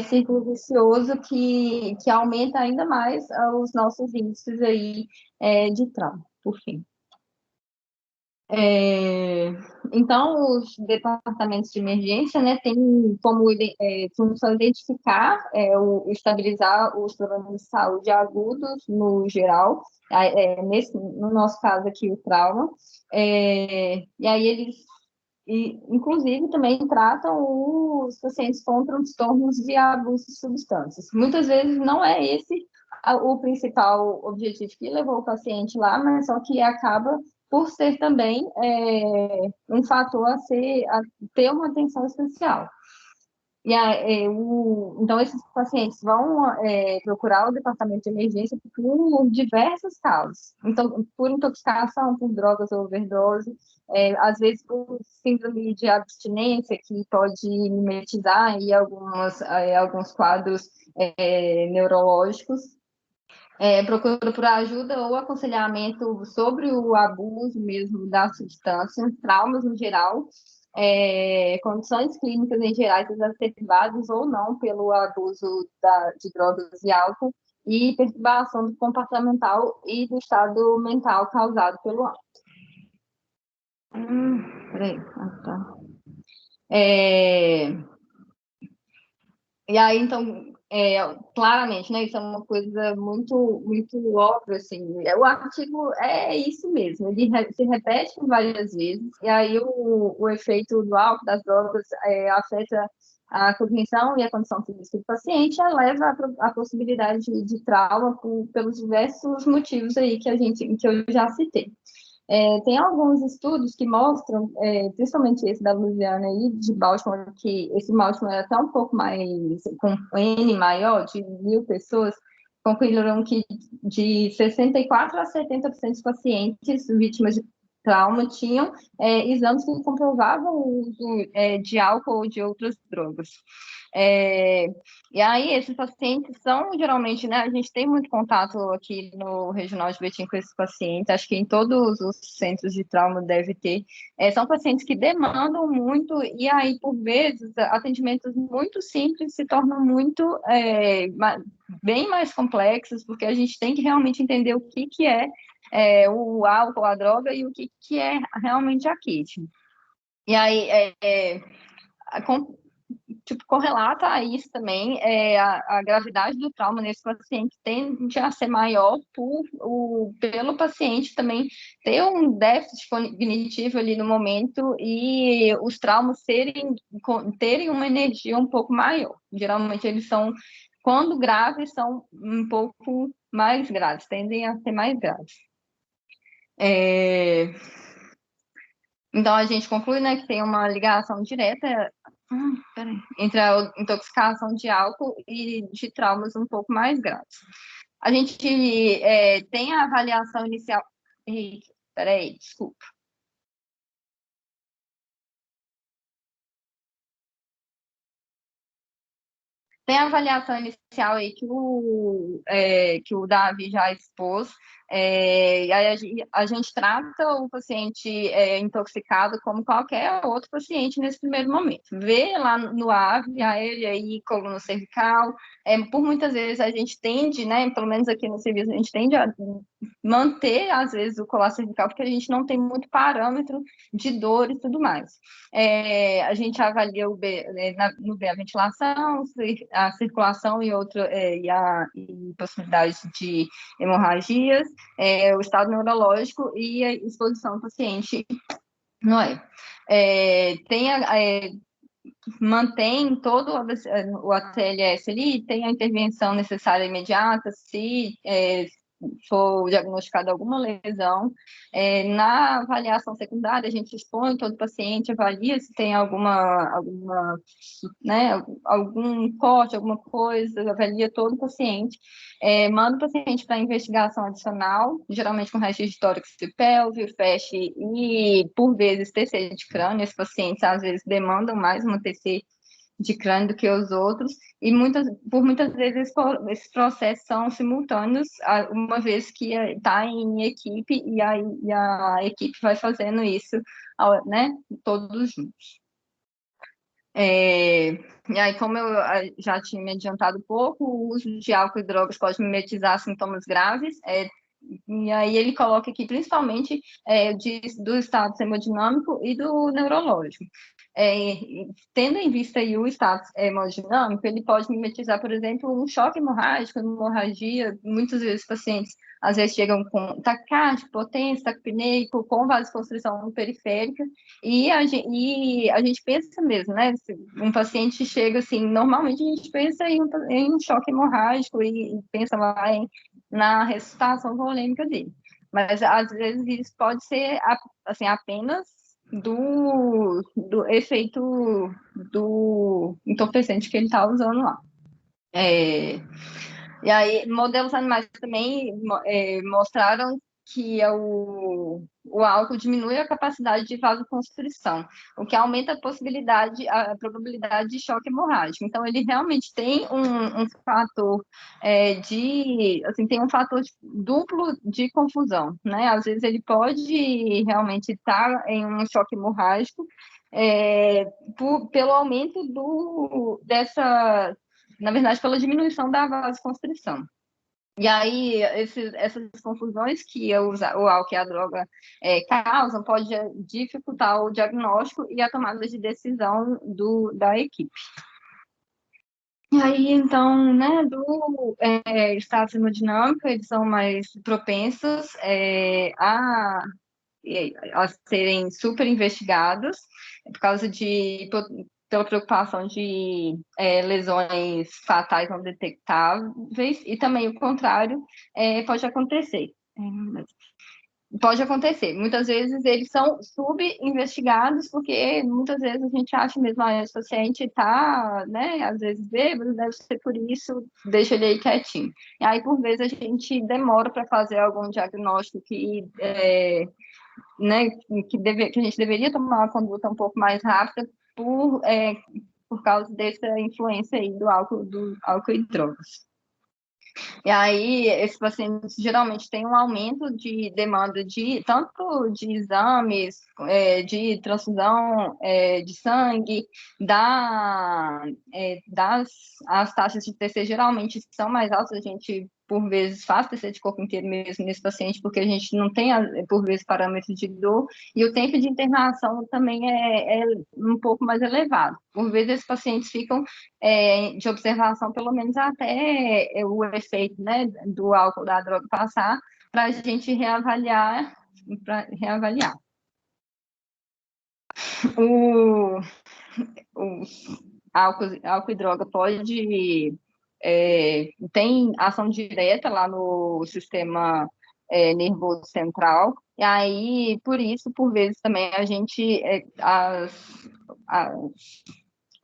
ciclo vicioso que aumenta ainda mais os nossos índices aí, de trauma, por fim. Então, os departamentos de emergência, né, têm como função identificar, estabilizar os problemas de saúde agudos no geral, no nosso caso aqui, o trauma, e aí eles, inclusive, também tratam os pacientes com transtornos de abuso de substâncias. Muitas vezes não é esse o principal objetivo que levou o paciente lá, mas só que acaba por ser também um fator a ter uma atenção especial. Então, esses pacientes vão procurar o departamento de emergência por diversas causas. Então, por intoxicação, por drogas ou overdose, às vezes por síndrome de abstinência, que pode mimetizar aí alguns quadros neurológicos. Procura por ajuda ou aconselhamento sobre o abuso mesmo da substância, traumas no geral, condições clínicas em gerais exacerbadas ou não pelo abuso de drogas e álcool, e perturbação do comportamental e do estado mental causado pelo álcool. Peraí. Tá. E aí, então, claramente, né, isso é uma coisa muito, muito óbvia, assim, o artigo é isso mesmo, ele se repete várias vezes, e aí o efeito do álcool, das drogas, afeta a cognição e a condição física do paciente, leva a possibilidade de trauma pelos diversos motivos aí que eu já citei. Tem alguns estudos que mostram, principalmente esse da Louisiana e de Baltimore, que esse Baltimore é até um pouco mais, com N maior, de 1.000 pessoas, concluíram que de 64% a 70% dos pacientes vítimas de trauma tinham exames que comprovavam o uso de álcool ou de outras drogas. E aí, esses pacientes são, geralmente, né, a gente tem muito contato aqui no Regional de Betim com esses pacientes, acho que em todos os centros de trauma deve ter, são pacientes que demandam muito, e aí, por vezes, atendimentos muito simples se tornam muito, bem mais complexos, porque a gente tem que realmente entender o que é o álcool, a droga, e o que é realmente a kit. E aí, correlata a isso também, a gravidade do trauma nesse paciente tende a ser maior pelo paciente também ter um déficit cognitivo ali no momento e os traumas terem uma energia um pouco maior. Geralmente eles são, quando graves, são um pouco mais graves, tendem a ser mais graves. Então, a gente conclui, né, que tem uma ligação direta entre a intoxicação de álcool e de traumas um pouco mais graves. A gente tem a avaliação inicial... Peraí, desculpa. Tem a avaliação inicial aí que o Davi já expôs, e aí a gente trata o paciente intoxicado como qualquer outro paciente nesse primeiro momento. Vê lá no AVE, aérea aí, coluna cervical, por muitas vezes a gente tende, né, pelo menos aqui no serviço, a gente tende a manter, às vezes, o colar cervical, porque a gente não tem muito parâmetro de dor e tudo mais. A gente avalia no B a ventilação, a circulação e possibilidade de hemorragias, o estado neurológico e a exposição do paciente, não é? Mantém todo o ATLS ali, tem a intervenção necessária imediata, se for diagnosticada alguma lesão. Na avaliação secundária, a gente expõe todo o paciente, avalia se tem né, algum corte, alguma coisa, avalia todo o paciente, manda o paciente para investigação adicional, geralmente com raio-x de tórax e pelve, FAST e, por vezes, TC de crânio. Esses pacientes, às vezes, demandam mais uma TC de crânio do que os outros, e por muitas vezes esses processos são simultâneos, uma vez que está em equipe, e a equipe vai fazendo isso, né, todos juntos. E aí, como eu já tinha me adiantado um pouco, o uso de álcool e drogas pode mimetizar sintomas graves, e aí ele coloca aqui principalmente do estado hemodinâmico e do neurológico. Tendo em vista aí o estado hemodinâmico, ele pode mimetizar, por exemplo, um choque hemorrágico, uma hemorragia. Muitas vezes pacientes às vezes chegam com taquicardia, potência, taquipneico, com vasoconstrição periférica, e a gente pensa mesmo, né? Se um paciente chega assim, normalmente a gente pensa em um choque hemorrágico e pensa lá na ressuscitação volêmica dele. Mas às vezes isso pode ser assim, apenas do efeito do entorpecente que ele está usando lá. E aí, modelos animais também mostraram que o álcool diminui a capacidade de vasoconstrição, o que aumenta a probabilidade de choque hemorrágico. Então, ele realmente tem um fator tem um fator duplo de confusão, né? Às vezes ele pode realmente estar em um choque hemorrágico pelo aumento na verdade, pela diminuição da vasoconstrição. E aí, essas confusões que o álcool e a droga causam pode dificultar o diagnóstico e a tomada de decisão da equipe. E aí, então, né, do estado hemodinâmico, eles são mais propensos a serem super investigados, por causa pela preocupação de lesões fatais não detectáveis, e também o contrário pode acontecer. Pode acontecer. Muitas vezes eles são subinvestigados, porque muitas vezes a gente acha mesmo, esse paciente está, né, às vezes bêbado, deve ser por isso, deixa ele aí quietinho. E aí, por vezes, a gente demora para fazer algum diagnóstico né, que a gente deveria tomar uma conduta um pouco mais rápida por causa dessa influência aí do álcool e drogas. E aí, esses pacientes geralmente têm um aumento de demanda tanto de exames, de transfusão de sangue, as taxas de TC geralmente são mais altas. A gente, por vezes, faz TC de corpo inteiro mesmo nesse paciente, porque a gente não tem, por vezes, parâmetros de dor, e o tempo de internação também é um pouco mais elevado. Por vezes, esses pacientes ficam de observação, pelo menos até o efeito, né, do álcool, da droga passar, para a gente reavaliar. O álcool e droga tem ação direta lá no sistema nervoso central, e aí, por isso, por vezes, também a gente,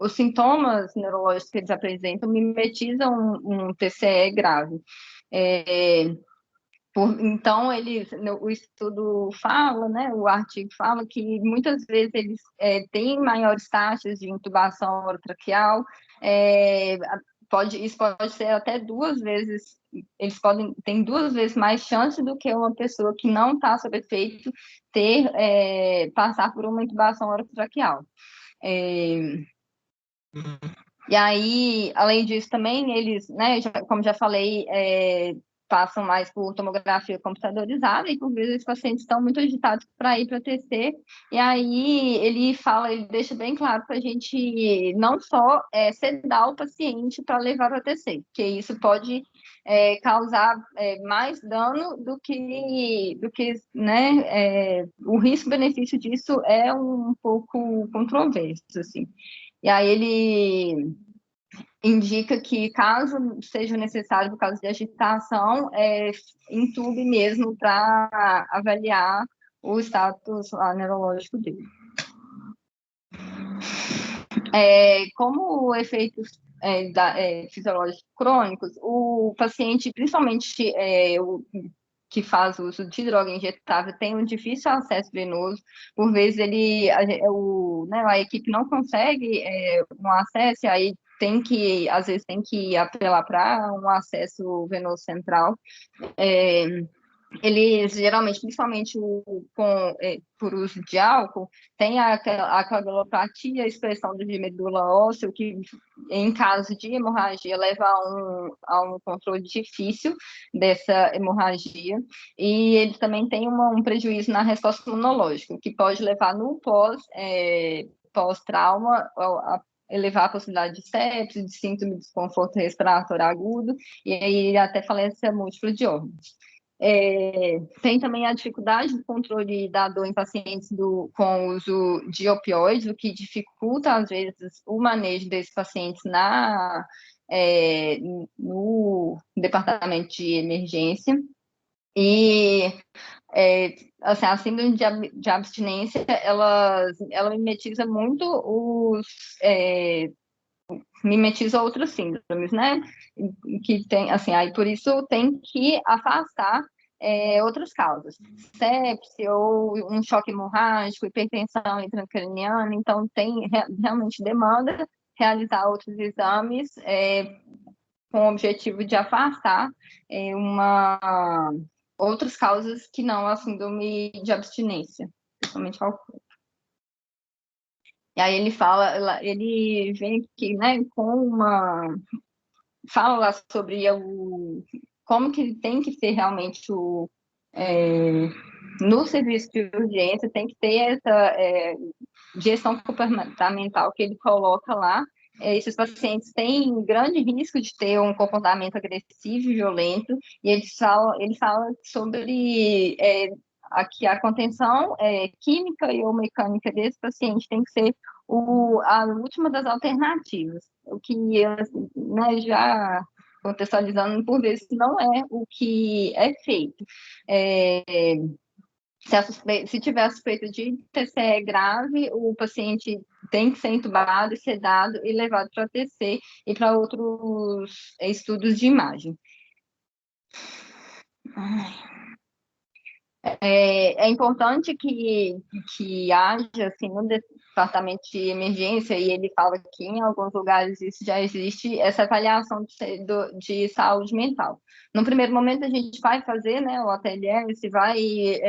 os sintomas neurológicos que eles apresentam mimetizam um TCE grave. Então, o estudo fala, né, o artigo fala que muitas vezes eles têm maiores taxas de intubação orotraqueal, isso pode ser até 2 vezes, ter 2 vezes mais chance do que uma pessoa que não está sob efeito passar por uma intubação orotraqueal. E aí, além disso, também eles, né, como já falei, passam mais por tomografia computadorizada, e por vezes os pacientes estão muito agitados para ir para TC, e aí ele deixa bem claro para a gente não só sedar o paciente para levar para TC, porque isso pode causar mais dano do que né, o risco-benefício disso é um pouco controverso, assim. E aí ele indica que, caso seja necessário, por causa de agitação, intube mesmo para avaliar o status neurológico dele. Como efeitos fisiológicos crônicos, o paciente, principalmente o que faz uso de droga injetável, tem um difícil acesso venoso. Por vezes a equipe não consegue um acesso, e aí às vezes tem que apelar para um acesso venoso central. Eles geralmente, principalmente por uso de álcool, tem a coagulopatia, a expressão de medula óssea, que em caso de hemorragia leva a um controle difícil dessa hemorragia, e ele também tem um prejuízo na resposta imunológica, que pode levar no pós-trauma a elevar a possibilidade de sepsis, de síndrome de desconforto respiratório agudo, e aí até falência múltipla de órgãos. Tem também a dificuldade do controle da dor em pacientes com uso de opioides, o que dificulta, às vezes, o manejo desses pacientes no departamento de emergência. E assim, a síndrome de abstinência, ela mimetiza muito mimetiza outras síndromes, né? Que tem, assim, aí por isso tem que afastar outras causas, sepse ou um choque hemorrágico, hipertensão intracraniana, então realmente demanda realizar outros exames com o objetivo de afastar outras causas que não a síndrome de abstinência, principalmente álcool. E aí ele vem aqui, né, fala lá sobre como que tem que ser realmente no serviço de urgência, tem que ter essa gestão comportamental que ele coloca lá. Esses pacientes têm grande risco de ter um comportamento agressivo e violento, e ele fala sobre que a contenção química e ou mecânica desse paciente tem que ser a última das alternativas, o que, né, já contextualizando, por vezes não é o que é feito. Se tiver suspeita de TCE grave, o paciente tem que ser entubado, sedado e levado para TC e para outros estudos de imagem. É importante que haja, assim, no departamento de emergência, e ele fala que em alguns lugares isso já existe, essa avaliação de saúde mental. No primeiro momento, a gente vai fazer, né, o ATLS, vai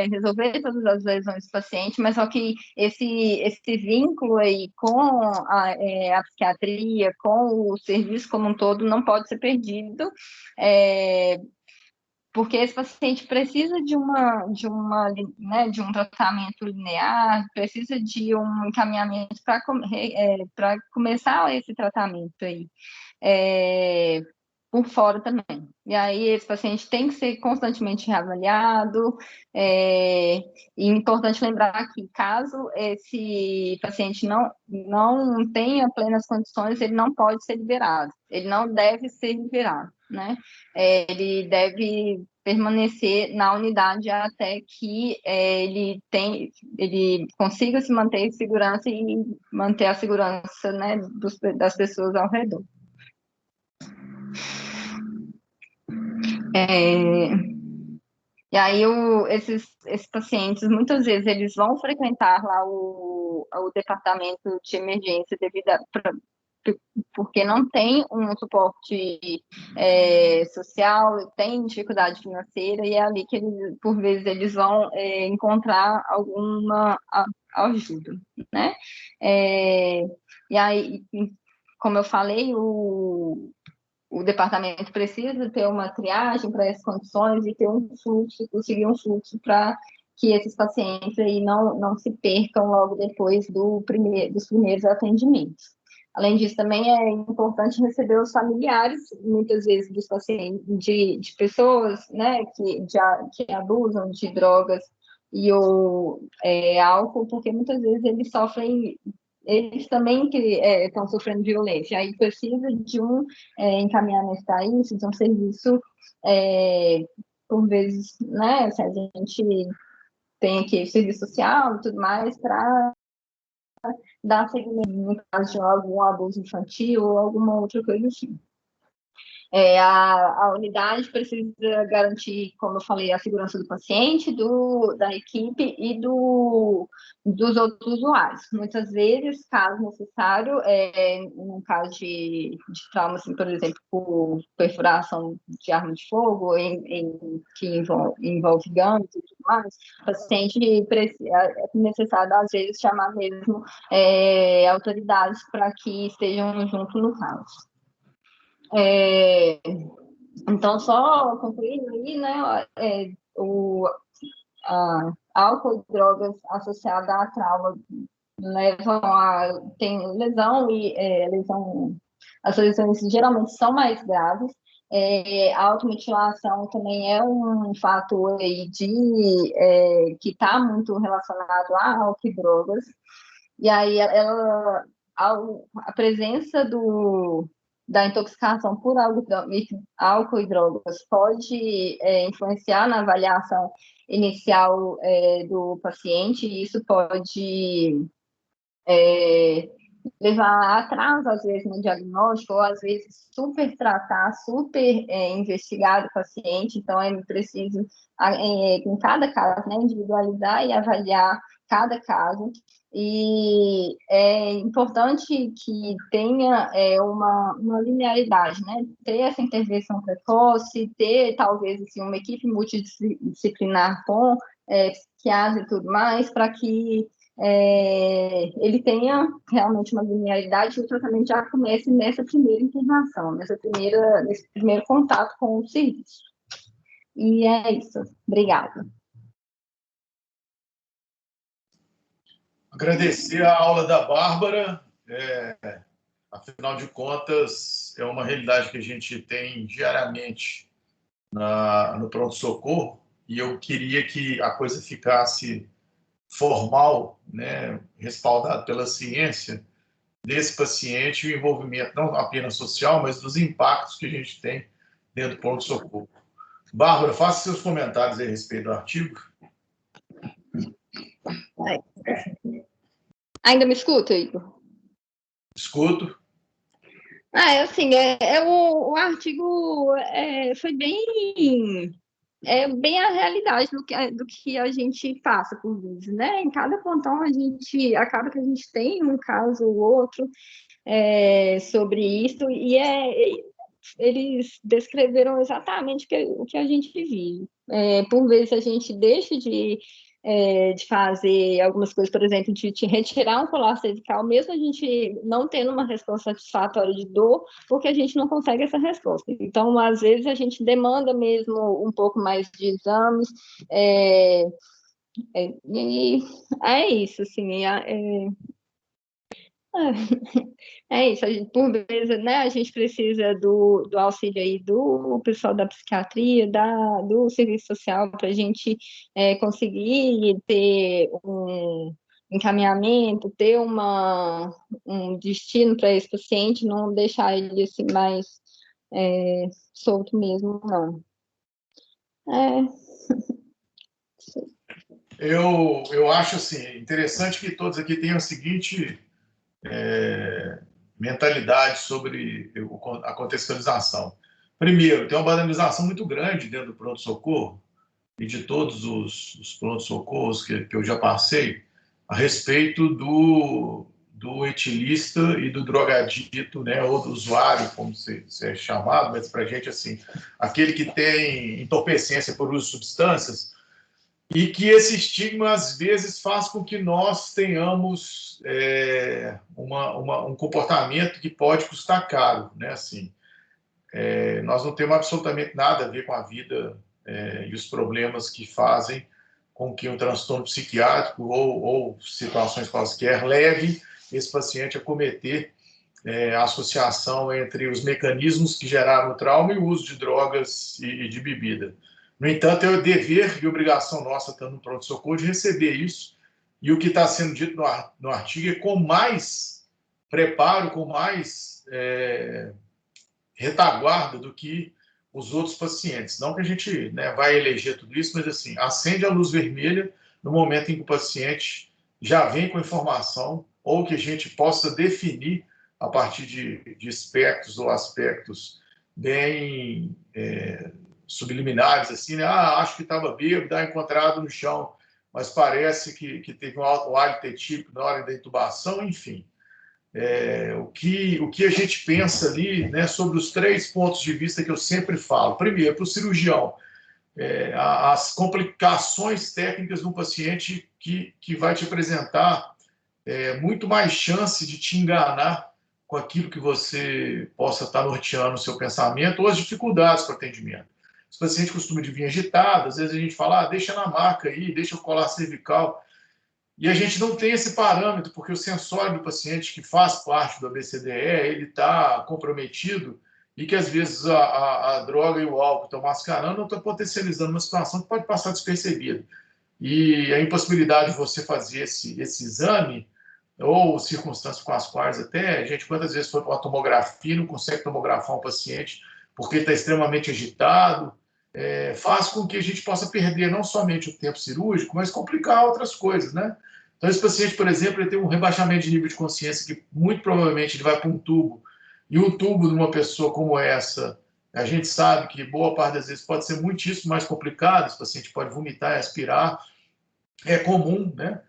resolver todas as lesões do paciente, mas só que esse vínculo aí com a psiquiatria, com o serviço como um todo, não pode ser perdido, porque esse paciente precisa de um tratamento linear, precisa de um encaminhamento para começar esse tratamento aí, por fora também. E aí esse paciente tem que ser constantemente reavaliado, e é importante lembrar que, caso esse paciente não tenha plenas condições, ele não pode ser liberado, ele não deve ser liberado, né? Ele deve permanecer na unidade até que ele consiga se manter em segurança e manter a segurança, né, das pessoas ao redor. E aí esses pacientes, muitas vezes, eles vão frequentar lá o departamento de emergência porque não tem um suporte social, tem dificuldade financeira, e é ali que, por vezes, eles vão encontrar alguma ajuda, né? E aí, como eu falei, o departamento precisa ter uma triagem para essas condições e ter um fluxo, conseguir um fluxo para que esses pacientes aí não se percam logo depois dos primeiros atendimentos. Além disso, também é importante receber os familiares, muitas vezes, dos pacientes, de pessoas, né, que abusam de drogas e álcool, porque muitas vezes eles também estão sofrendo violência, aí precisa de um encaminhamento para isso, de um serviço, por vezes, né, se a gente tem aqui serviço social e tudo mais, para dar seguimento no caso de algum abuso infantil ou alguma outra coisa assim. A unidade precisa garantir, como eu falei, a segurança do paciente, da equipe e dos outros usuários. Muitas vezes, caso necessário, num caso de trauma, assim, por exemplo, por perfuração de arma de fogo, que envolve gangues e tudo mais, o paciente é necessário, às vezes, chamar mesmo autoridades para que estejam junto no caso. Então, só concluindo aí, né, álcool e drogas associadas a trauma tem lesão e as lesões geralmente são mais graves. A automutilação também é um fator aí que está muito relacionado a álcool e drogas. E aí a presença da intoxicação por álcool e drogas pode influenciar na avaliação inicial do paciente, e isso pode levar a atraso, às vezes, no diagnóstico, ou às vezes supertratar, investigar o paciente. Então, é preciso, em cada caso, né, individualizar e avaliar cada caso. E é importante que tenha uma linearidade, né? Ter essa intervenção precoce, ter, talvez, assim, uma equipe multidisciplinar com psiquiatra e tudo mais, para que ele tenha realmente uma linearidade e o tratamento já comece nessa primeira internação, nesse primeiro contato com o serviço. E é isso. Obrigada. Agradecer a aula da Bárbara. Afinal de contas, é uma realidade que a gente tem diariamente no pronto-socorro, e eu queria que a coisa ficasse formal, né, respaldado pela ciência, desse paciente e o envolvimento não apenas social, mas dos impactos que a gente tem dentro do pronto-socorro. Bárbara, faça seus comentários a respeito do artigo. Ainda me escuta, Igor? Escuto. Assim, o artigo foi bem a realidade do que a gente passa por vezes, né? Em cada plantão acaba que a gente tem um caso ou outro sobre isso, e eles descreveram exatamente o que a gente vive. Por vezes a gente deixa de fazer algumas coisas, por exemplo, de retirar um colar cervical, mesmo a gente não tendo uma resposta satisfatória de dor, porque a gente não consegue essa resposta. Então, às vezes, a gente demanda mesmo um pouco mais de exames, e é isso, assim, isso, por vezes, né, a gente precisa do auxílio aí do pessoal da psiquiatria, do serviço social, para a gente conseguir ter um encaminhamento, ter um destino para esse paciente, não deixar ele assim mais solto mesmo, não. Eu acho assim, interessante que todos aqui tenham a seguinte mentalidade sobre a contextualização. Primeiro, tem uma banalização muito grande dentro do pronto-socorro e de todos os pronto-socorros que eu já passei a respeito do etilista e do drogadito, né, ou do usuário, como se é chamado, mas para a gente, assim, aquele que tem entorpecência por uso de substâncias, e que esse estigma, às vezes, faz com que nós tenhamos um comportamento que pode custar caro, né? Assim, nós não temos absolutamente nada a ver com a vida e os problemas que fazem com que um transtorno psiquiátrico ou situações quaisquer leve esse paciente a cometer a associação entre os mecanismos que geraram o trauma e o uso de drogas e de bebida. No entanto, é o dever e obrigação nossa, estando no pronto-socorro, de receber isso. E o que está sendo dito no artigo é com mais preparo, com mais retaguarda do que os outros pacientes. Não que a gente vai eleger tudo isso, mas assim, acende a luz vermelha no momento em que o paciente já vem com informação ou que a gente possa definir a partir de espectros ou aspectos bem subliminares, assim, né? Acho que estava bêbado, encontrado no chão, mas parece que teve um hálito etílico na hora da intubação, enfim. O que a gente pensa ali, né, sobre os 3 pontos de vista que eu sempre falo. Primeiro, para o cirurgião, as complicações técnicas do paciente que vai te apresentar muito mais chance de te enganar com aquilo que você possa estar norteando o seu pensamento ou as dificuldades para o atendimento. Os pacientes costumam vir agitados, às vezes a gente fala, deixa na maca aí, deixa o colar cervical. E a gente não tem esse parâmetro, porque o sensório do paciente que faz parte do ABCDE, ele está comprometido e que, às vezes, a droga e o álcool estão mascarando ou estão potencializando uma situação que pode passar despercebida. E a impossibilidade de você fazer esse exame, ou circunstâncias com as quais até, a gente, quantas vezes foi para uma tomografia, não consegue tomografar um paciente porque está extremamente agitado, faz com que a gente possa perder não somente o tempo cirúrgico, mas complicar outras coisas, né? Então, esse paciente, por exemplo, ele tem um rebaixamento de nível de consciência que muito provavelmente ele vai para um tubo, e o tubo de uma pessoa como essa, a gente sabe que boa parte das vezes pode ser muitíssimo mais complicado, esse paciente pode vomitar e aspirar, é comum, né?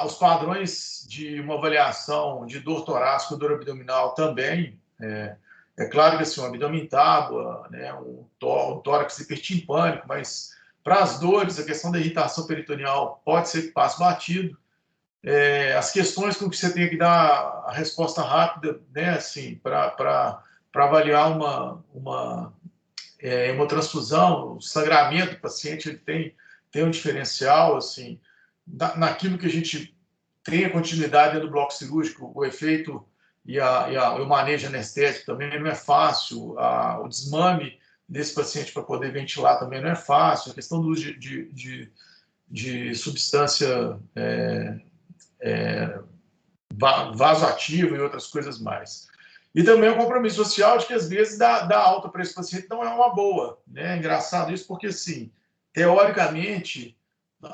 Os padrões de uma avaliação de dor torácica, dor abdominal também, é claro que assim, um abdômen tábua, né, um tórax hipertimpânico, mas para as dores, a questão da irritação peritoneal pode ser que passe batido. As questões com que você tem que dar a resposta rápida, né, assim, para avaliar uma hemotransfusão, o sangramento do paciente, ele tem um diferencial, assim, naquilo que a gente tem a continuidade do bloco cirúrgico, o efeito e o manejo anestésico também não é fácil, o desmame desse paciente para poder ventilar também não é fácil, a questão do uso de substância vasoativa e outras coisas mais. E também o compromisso social de que, às vezes, dar alta para esse paciente não é uma boa. Né? É engraçado isso porque, assim, teoricamente,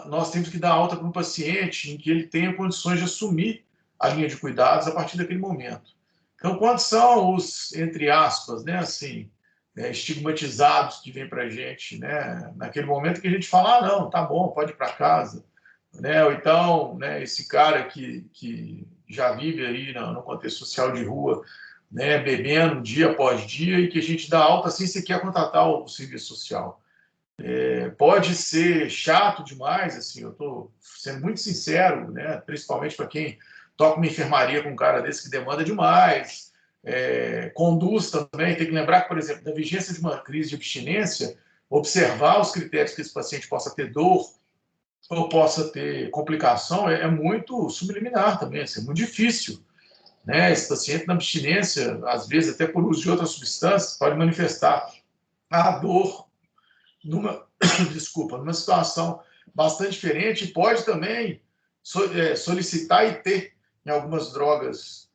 nós temos que dar alta para um paciente em que ele tenha condições de assumir a linha de cuidados a partir daquele momento. Então, quantos são os, entre aspas, né, assim, estigmatizados que vêm para a gente, né, naquele momento que a gente fala, não, tá bom, pode ir para casa, né, ou então, né, esse cara que já vive aí no contexto social de rua, né, bebendo dia após dia e que a gente dá alta sem sequer contratar o serviço social. Pode ser chato demais, assim, eu estou sendo muito sincero, né, principalmente para quem toca uma enfermaria com um cara desse que demanda demais, conduz também, tem que lembrar que, por exemplo, na vigência de uma crise de abstinência, observar os critérios que esse paciente possa ter dor ou possa ter complicação é muito subliminar também, assim, é muito difícil. Né? Esse paciente na abstinência, às vezes até por uso de outras substâncias, pode manifestar a dor numa situação bastante diferente e pode também solicitar e ter em algumas drogas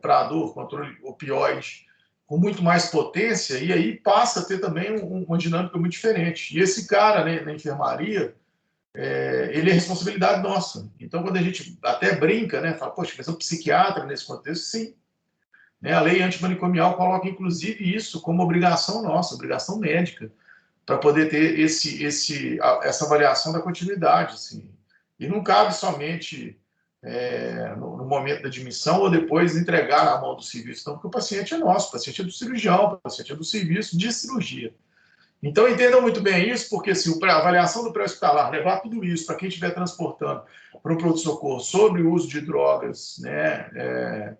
para dor, controle opioide, com muito mais potência, e aí passa a ter também uma dinâmica muito diferente. E esse cara, né, na enfermaria, ele é responsabilidade nossa. Então, quando a gente até brinca, né, fala, poxa, mas é um psiquiatra nesse contexto? Sim. Né, a lei antimanicomial coloca, inclusive, isso como obrigação nossa, obrigação médica, para poder ter essa avaliação da continuidade. Assim. E não cabe somente no momento da admissão ou depois entregar na mão do serviço, não, porque o paciente é nosso, o paciente é do cirurgião, o paciente é do serviço de cirurgia. Então, entendam muito bem isso, porque se a avaliação do pré-hospitalar levar tudo isso para quem estiver transportando para o pronto-socorro sobre o uso de drogas, né,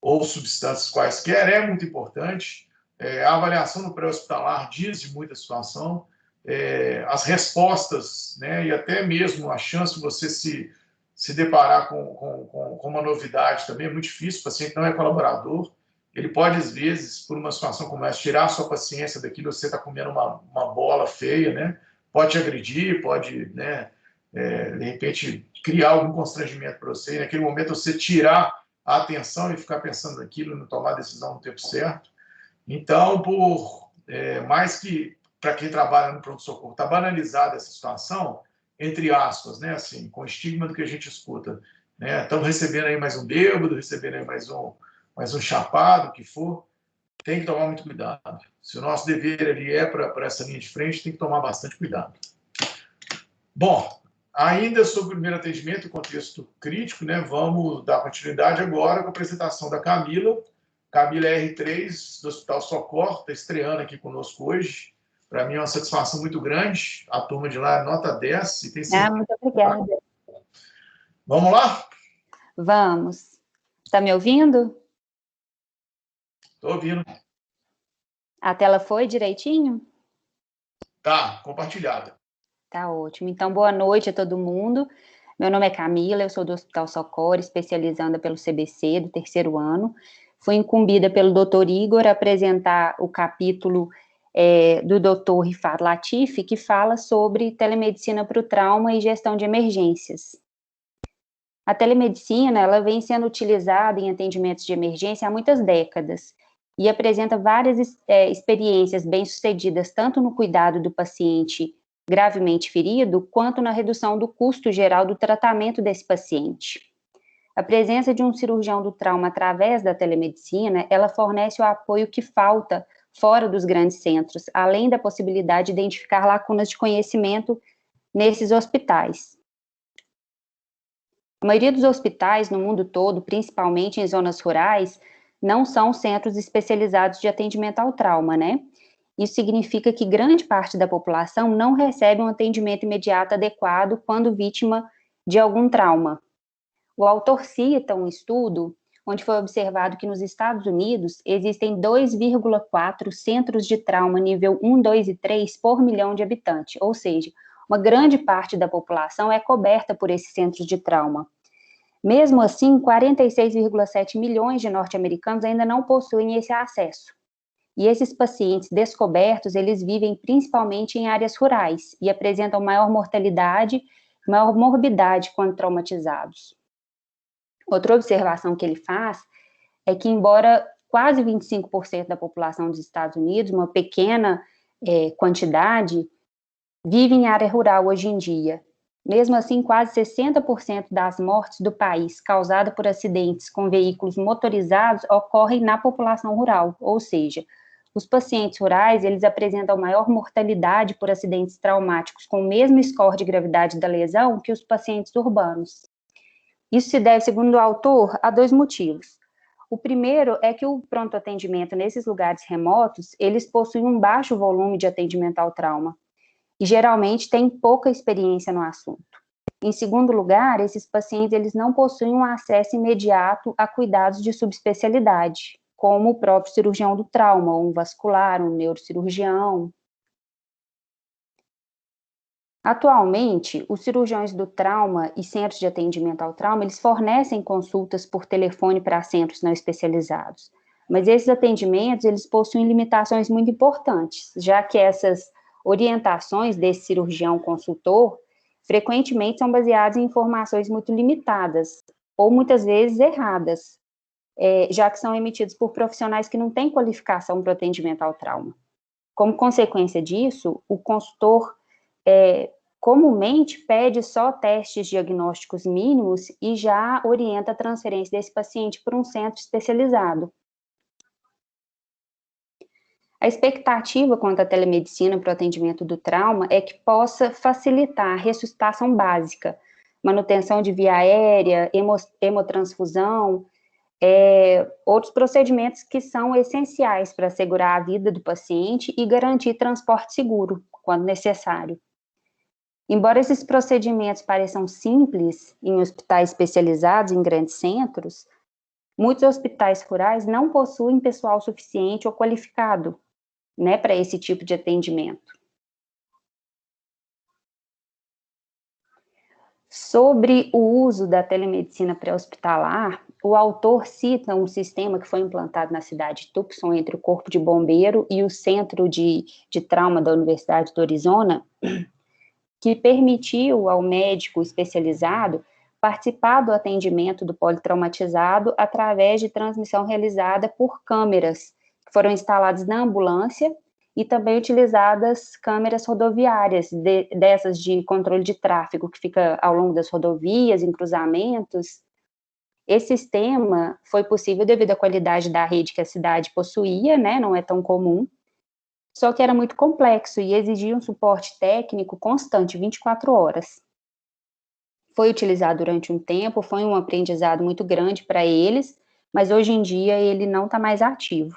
ou substâncias quaisquer, é muito importante. A avaliação no pré-hospitalar diz de muita situação, as respostas, né, e até mesmo a chance de você se deparar com uma novidade também é muito difícil. O paciente não é colaborador, ele pode, às vezes, por uma situação como essa, tirar a sua paciência daquilo, você está comendo uma bola feia, né? Pode te agredir, pode, né, de repente, criar algum constrangimento para você. E naquele momento, você tirar a atenção e ficar pensando naquilo, não tomar a decisão no tempo certo. Então, mais que para quem trabalha no pronto-socorro, está banalizada essa situação, entre aspas, né, assim, com o estigma do que a gente escuta. Né? Estamos recebendo aí mais um bêbado, recebendo aí mais um chapado, o que for, tem que tomar muito cuidado. Se o nosso dever ali é para essa linha de frente, tem que tomar bastante cuidado. Bom, ainda sobre o primeiro atendimento, o contexto crítico, né, vamos dar continuidade agora com a apresentação da Camila. Camila R3, do Hospital Socorro, está estreando aqui conosco hoje. Para mim é uma satisfação muito grande. A turma de lá é nota 10. E tem muito obrigada. Vamos lá? Vamos. Está me ouvindo? Estou ouvindo. A tela foi direitinho? Tá, compartilhada. Tá ótimo. Então, boa noite a todo mundo. Meu nome é Camila, eu sou do Hospital Socorro, especializanda pelo CBC do 3º ano. Fui incumbida pelo Dr. Igor a apresentar o capítulo do Dr. Rifat Latif, que fala sobre telemedicina para o trauma e gestão de emergências. A telemedicina, ela vem sendo utilizada em atendimentos de emergência há muitas décadas e apresenta várias experiências bem-sucedidas, tanto no cuidado do paciente gravemente ferido, quanto na redução do custo geral do tratamento desse paciente. A presença de um cirurgião do trauma através da telemedicina, ela fornece o apoio que falta fora dos grandes centros, além da possibilidade de identificar lacunas de conhecimento nesses hospitais. A maioria dos hospitais no mundo todo, principalmente em zonas rurais, não são centros especializados de atendimento ao trauma, né? Isso significa que grande parte da população não recebe um atendimento imediato adequado quando vítima de algum trauma. O autor cita um estudo onde foi observado que nos Estados Unidos existem 2,4 centros de trauma nível 1, 2 e 3 por milhão de habitantes, ou seja, uma grande parte da população é coberta por esses centros de trauma. Mesmo assim, 46,7 milhões de norte-americanos ainda não possuem esse acesso. E esses pacientes descobertos, eles vivem principalmente em áreas rurais e apresentam maior mortalidade, maior morbidade quando traumatizados. Outra observação que ele faz é que, embora quase 25% da população dos Estados Unidos, uma pequena quantidade, vive em área rural hoje em dia. Mesmo assim, quase 60% das mortes do país causadas por acidentes com veículos motorizados ocorrem na população rural, ou seja, os pacientes rurais, eles apresentam maior mortalidade por acidentes traumáticos com o mesmo score de gravidade da lesão que os pacientes urbanos. Isso se deve, segundo o autor, a 2 motivos. O primeiro é que o pronto atendimento nesses lugares remotos, eles possuem um baixo volume de atendimento ao trauma e geralmente têm pouca experiência no assunto. Em segundo lugar, esses pacientes, eles não possuem um acesso imediato a cuidados de subespecialidade, como o próprio cirurgião do trauma, um vascular, um neurocirurgião. Atualmente, os cirurgiões do trauma e centros de atendimento ao trauma, eles fornecem consultas por telefone para centros não especializados. Mas esses atendimentos, eles possuem limitações muito importantes, já que essas orientações desse cirurgião consultor frequentemente são baseadas em informações muito limitadas, ou muitas vezes erradas, já que são emitidos por profissionais que não têm qualificação para o atendimento ao trauma. Como consequência disso, o consultor comumente pede só testes diagnósticos mínimos e já orienta a transferência desse paciente para um centro especializado. A expectativa quanto à telemedicina para o atendimento do trauma é que possa facilitar a ressuscitação básica, manutenção de via aérea, hemotransfusão, outros procedimentos que são essenciais para assegurar a vida do paciente e garantir transporte seguro, quando necessário. Embora esses procedimentos pareçam simples em hospitais especializados em grandes centros, Muitos hospitais rurais não possuem pessoal suficiente ou qualificado, né, para esse tipo de atendimento. Sobre o uso da telemedicina pré-hospitalar, o autor cita um sistema que foi implantado na cidade de Tucson entre o Corpo de Bombeiro e o Centro de Trauma da Universidade do Arizona, que permitiu ao médico especializado participar do atendimento do politraumatizado através de transmissão realizada por câmeras que foram instaladas na ambulância e também utilizadas câmeras rodoviárias, dessas de controle de tráfego, que fica ao longo das rodovias, em cruzamentos. Esse sistema foi possível devido à qualidade da rede que a cidade possuía, né, não é tão comum, só que era muito complexo e exigia um suporte técnico constante, 24 horas. Foi utilizado durante um tempo, foi um aprendizado muito grande para eles, mas hoje em dia ele não está mais ativo.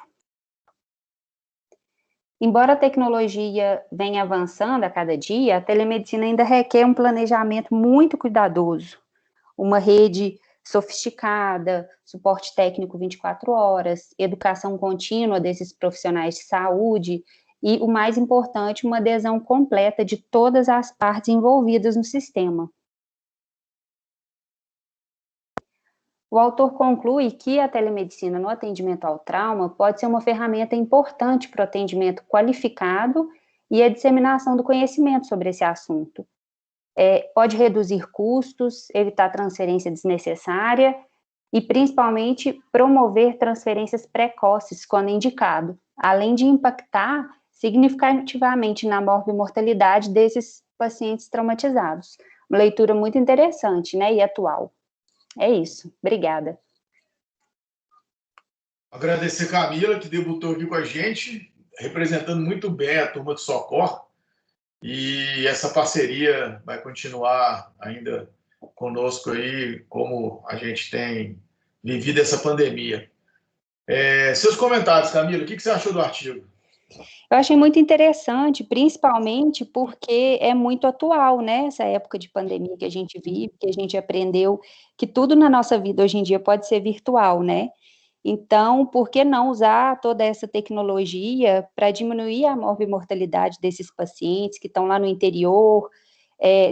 Embora a tecnologia venha avançando a cada dia, a telemedicina ainda requer um planejamento muito cuidadoso, uma rede sofisticada, suporte técnico 24 horas, educação contínua desses profissionais de saúde e, o mais importante, uma adesão completa de todas as partes envolvidas no sistema. O autor conclui que a telemedicina no atendimento ao trauma pode ser uma ferramenta importante para o atendimento qualificado e a disseminação do conhecimento sobre esse assunto. Pode reduzir custos, evitar transferência desnecessária e, principalmente, promover transferências precoces quando indicado, além de impactar significativamente na morbimortalidade desses pacientes traumatizados. Uma leitura muito interessante, né, e atual. É isso. Obrigada. Agradecer a Camila, que debutou aqui com a gente, representando muito bem a turma do Socor. E essa parceria vai continuar ainda conosco aí, como a gente tem vivido essa pandemia. Seus comentários, Camila, o que você achou do artigo? Eu achei muito interessante, principalmente porque é muito atual, né? Essa época de pandemia que a gente vive, que a gente aprendeu que tudo na nossa vida hoje em dia pode ser virtual, né? Então, por que não usar toda essa tecnologia para diminuir a morbimortalidade desses pacientes que estão lá no interior,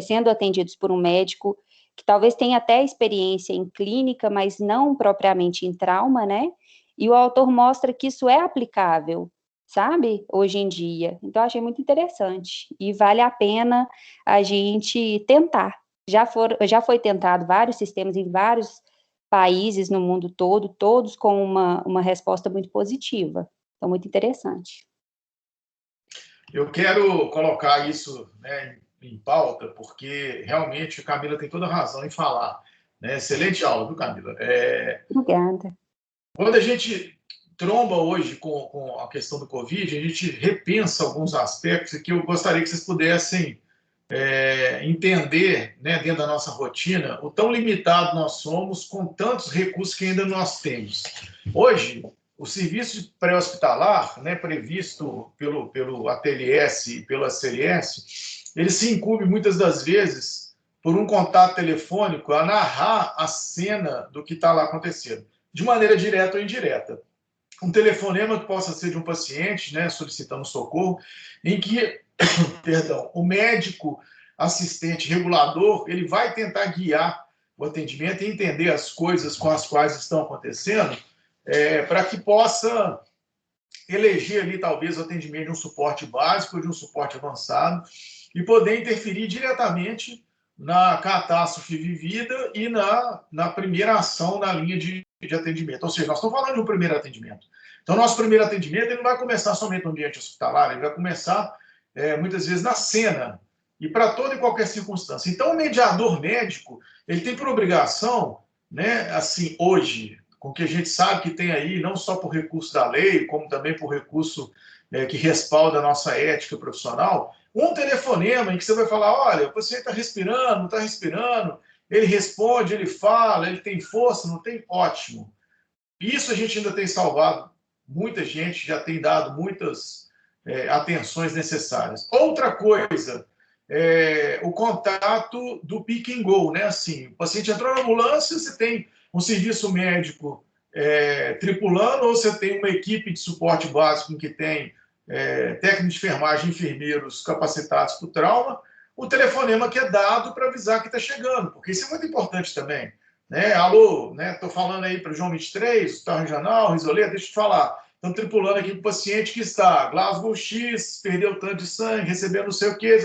sendo atendidos por um médico que talvez tenha até experiência em clínica, mas não propriamente em trauma, né? E o autor mostra que isso é aplicável, sabe, hoje em dia. Então, eu achei muito interessante e vale a pena a gente tentar. Já foi tentado vários sistemas em vários países no mundo todo, todos com uma resposta muito positiva. Então, muito interessante. Eu quero colocar isso, né, em pauta, porque realmente a Camila tem toda a razão em falar. Né? Excelente aula, viu, Camila? Obrigada. Quando a gente tromba hoje com a questão do Covid, a gente repensa alguns aspectos que eu gostaria que vocês pudessem entender, né, dentro da nossa rotina, o tão limitado nós somos com tantos recursos que ainda nós temos. Hoje, o serviço pré-hospitalar, né, previsto pelo ATLS e pelo ACLS, ele se incumbe muitas das vezes por um contato telefônico a narrar a cena do que está lá acontecendo, de maneira direta ou indireta. Um telefonema que possa ser de um paciente, né, solicitando socorro, em que, perdão, o médico assistente regulador, ele vai tentar guiar o atendimento e entender as coisas com as quais estão acontecendo, para que possa eleger ali, talvez, o atendimento de um suporte básico, de um suporte avançado, e poder interferir diretamente na catástrofe vivida e na primeira ação na linha de atendimento. Ou seja, nós estamos falando de um primeiro atendimento. Então, nosso primeiro atendimento ele não vai começar somente no ambiente hospitalar, ele vai começar, muitas vezes, na cena, e para toda e qualquer circunstância. Então, o mediador médico, ele tem por obrigação, né, assim, hoje, com o que a gente sabe que tem aí, não só por recurso da lei, como também por recurso que respalda a nossa ética profissional, um telefonema em que você vai falar, olha, o paciente está respirando, não está respirando, ele responde, ele fala, ele tem força, não tem? Ótimo. Isso a gente ainda tem salvado muita gente, já tem dado muitas atenções necessárias. Outra coisa, o contato do pick and go, né? Assim, o paciente entrou na ambulância, você tem um serviço médico tripulando, ou você tem uma equipe de suporte básico em que tem técnico de enfermagem, enfermeiros capacitados para o trauma, o telefonema que é dado para avisar que está chegando, porque isso é muito importante também. Né? Alô, estou falando aí para o João 23, Hospital Regional, Risoleta, deixa eu te falar. Estão tripulando aqui com o paciente que está Glasgow X, perdeu tanto de sangue, recebeu não sei o que,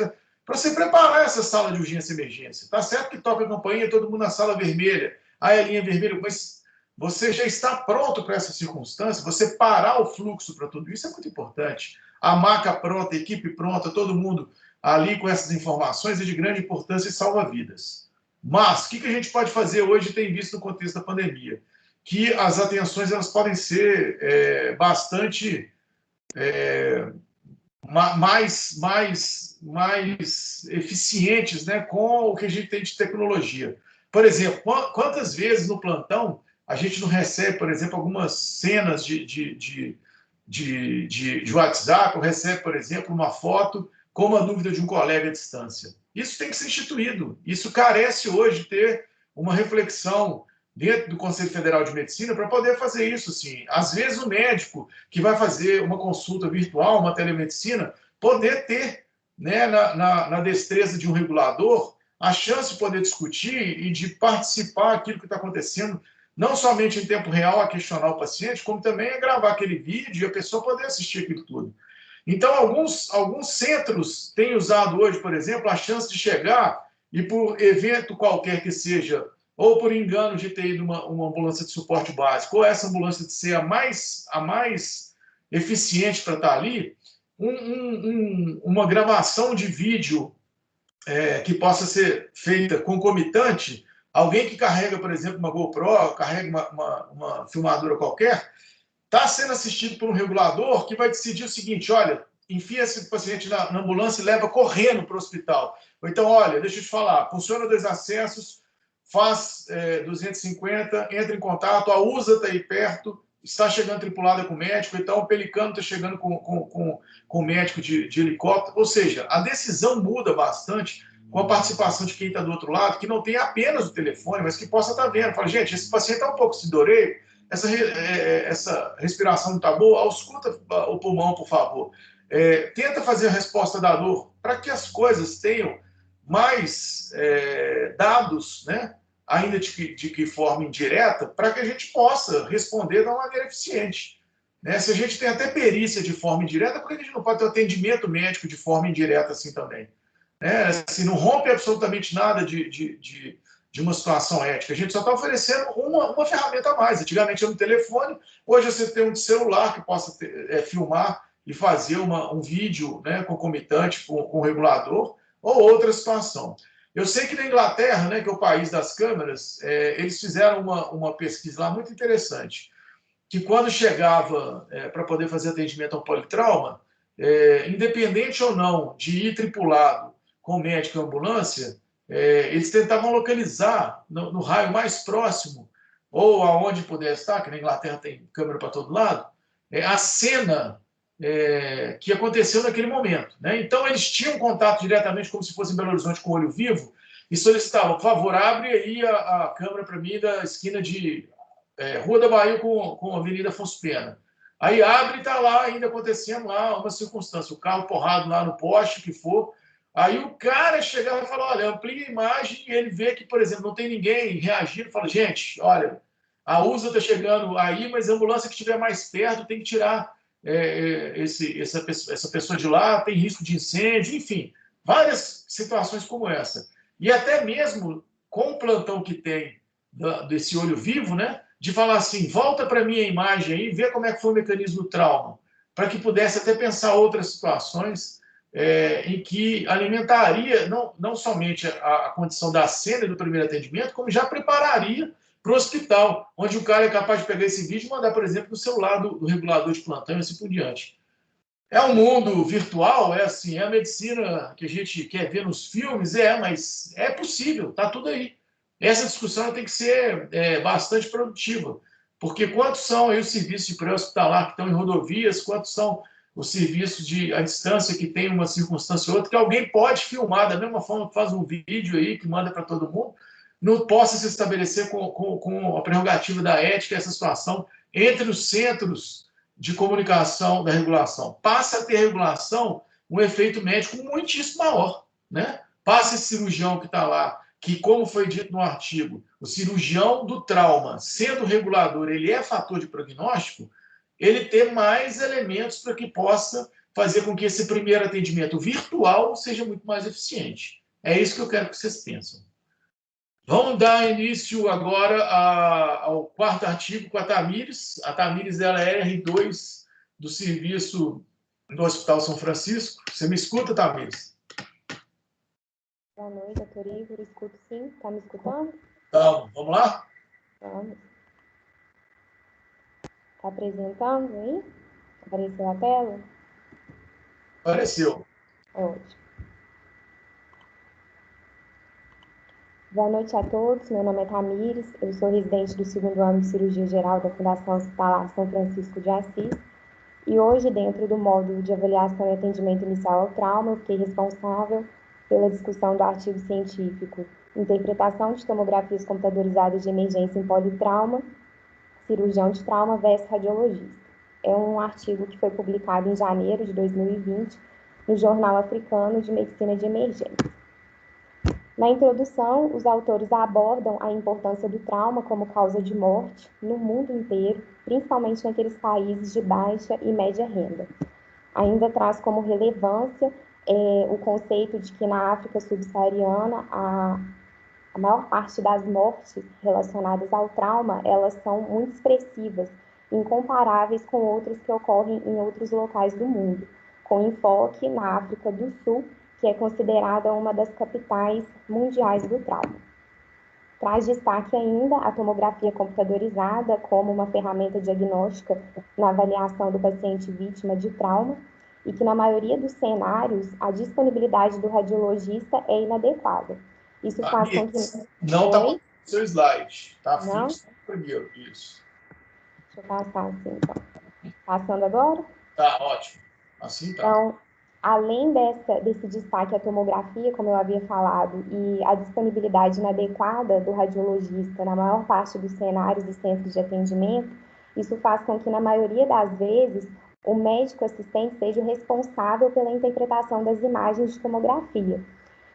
para você preparar essa sala de urgência e emergência. Está certo que toca a campainha, todo mundo na sala vermelha, aí a linha vermelha, mas você já está pronto para essa circunstância, você parar o fluxo para tudo isso é muito importante. A maca pronta, a equipe pronta, todo mundo ali com essas informações é de grande importância e salva vidas. Mas, o que a gente pode fazer hoje, tem visto no contexto da pandemia? Que as atenções elas podem ser bastante mais eficientes, né, com o que a gente tem de tecnologia. Por exemplo, quantas vezes no plantão a gente não recebe, por exemplo, algumas cenas de WhatsApp, ou recebe, por exemplo, uma foto com uma dúvida de um colega à distância. Isso tem que ser instituído. Isso carece hoje de ter uma reflexão dentro do Conselho Federal de Medicina para poder fazer isso, sim. Às vezes o médico que vai fazer uma consulta virtual, uma telemedicina, poder ter, né, na destreza de um regulador, a chance de poder discutir e de participar daquilo que está acontecendo, não somente em tempo real a questionar o paciente, como também a gravar aquele vídeo e a pessoa poder assistir aquilo tudo. Então, alguns centros têm usado hoje, por exemplo, a chance de chegar e, por evento qualquer que seja, ou por engano de ter ido uma ambulância de suporte básico, ou essa ambulância de ser a mais eficiente para estar ali, uma gravação de vídeo que possa ser feita concomitante, alguém que carrega, por exemplo, uma GoPro, carrega uma filmadora qualquer, está sendo assistido por um regulador que vai decidir o seguinte: olha, enfia esse paciente na ambulância e leva correndo para o hospital. Ou então, olha, deixa eu te falar, funciona 2 acessos, faz 250, entra em contato, a USA está aí perto, está chegando tripulada com o médico, então o Pelicano está chegando com o médico de helicóptero. Ou seja, a decisão muda bastante com a participação de quem está do outro lado, que não tem apenas o telefone, mas que possa estar vendo. Fala, gente, esse paciente está um pouco sidoreio, essa respiração não está boa, ausculta o pulmão, por favor. Tenta fazer a resposta da dor para que as coisas tenham mais dados, né, ainda de que forma indireta, para que a gente possa responder de uma maneira eficiente. Né? Se a gente tem até perícia de forma indireta, por que a gente não pode ter um atendimento médico de forma indireta assim também? Né? Assim, não rompe absolutamente nada de uma situação ética. A gente só está oferecendo uma ferramenta a mais. Antigamente era um telefone, hoje você tem um celular que possa filmar e fazer um vídeo, né, concomitante com o regulador, ou outra situação. Eu sei que na Inglaterra, né, que é o país das câmeras, eles fizeram uma pesquisa lá muito interessante, que quando chegava para poder fazer atendimento ao politrauma, independente ou não de ir tripulado com médico e ambulância, eles tentavam localizar no raio mais próximo, ou aonde pudesse estar, que na Inglaterra tem câmera para todo lado, a cena que aconteceu naquele momento. Né? Então, eles tinham contato diretamente, como se fosse em Belo Horizonte, com o olho vivo, e solicitavam, por favor, abre aí a câmera para mim da esquina de Rua da Bahia com a Avenida Afonso Pena. Aí abre e está lá ainda acontecendo lá uma circunstância, o carro porrado lá no poste, que for. Aí o cara chegava e falava, olha, amplia a imagem, e ele vê que, por exemplo, não tem ninguém reagindo, fala, gente, olha, a USA está chegando aí, mas a ambulância que estiver mais perto tem que tirar essa pessoa de lá, tem risco de incêndio, enfim, várias situações como essa. E até mesmo com o plantão que tem desse olho vivo, né, de falar assim, volta para mim a imagem aí, vê como é que foi o mecanismo do trauma, para que pudesse até pensar outras situações em que alimentaria não somente a condição da cena e do primeiro atendimento, como já prepararia para o hospital, onde o cara é capaz de pegar esse vídeo e mandar, por exemplo, no celular do regulador de plantão e assim por diante. É um mundo virtual, assim, é a medicina que a gente quer ver nos filmes, mas é possível, está tudo aí. Essa discussão tem que ser bastante produtiva, porque quantos são aí os serviços de pré-hospitalar que estão em rodovias, quantos são os serviços à distância que tem uma circunstância ou outra, que alguém pode filmar, da mesma forma que faz um vídeo aí, que manda para todo mundo, não possa se estabelecer com a prerrogativa da ética essa situação entre os centros de comunicação da regulação. Passa a ter regulação um efeito médico muitíssimo maior, né? Passa esse cirurgião que está lá, que, como foi dito no artigo, o cirurgião do trauma, sendo regulador, ele é fator de prognóstico, ele ter mais elementos para que possa fazer com que esse primeiro atendimento virtual seja muito mais eficiente. É isso que eu quero que vocês pensem. Vamos dar início agora ao quarto artigo com a Tamires. A Tamires ela é R2 do serviço do Hospital São Francisco. Você me escuta, Tamires? Boa noite, doutor Igor. Escuto sim. Está me escutando? Então, vamos lá? Vamos. Está apresentando aí? Apareceu a tela? Apareceu. Ótimo. Boa noite a todos. Meu nome é Tamires. Eu sou residente do 2º ano de Cirurgia Geral da Fundação Hospitalar São Francisco de Assis. E hoje, dentro do módulo de avaliação e atendimento inicial ao trauma, eu fiquei responsável pela discussão do artigo científico Interpretação de tomografias computadorizadas de emergência em politrauma, cirurgião de trauma versus radiologista. É um artigo que foi publicado em janeiro de 2020 no Jornal Africano de Medicina de Emergência. Na introdução, os autores abordam a importância do trauma como causa de morte no mundo inteiro, principalmente naqueles países de baixa e média renda. Ainda traz como relevância o conceito de que na África subsaariana a maior parte das mortes relacionadas ao trauma, elas são muito expressivas, incomparáveis com outras que ocorrem em outros locais do mundo, com enfoque na África do Sul, que é considerada uma das capitais mundiais do trauma. Traz destaque ainda a tomografia computadorizada como uma ferramenta diagnóstica na avaliação do paciente vítima de trauma e que, na maioria dos cenários, a disponibilidade do radiologista é inadequada. Isso faz com que... Não está no seu slide. Está fixo primeiro, isso. Deixa eu passar assim, então. Passando agora? Tá, ótimo. Assim tá. Então, além desse destaque à tomografia, como eu havia falado, e a disponibilidade inadequada do radiologista na maior parte dos cenários e centros de atendimento, isso faz com que, na maioria das vezes, o médico assistente seja o responsável pela interpretação das imagens de tomografia.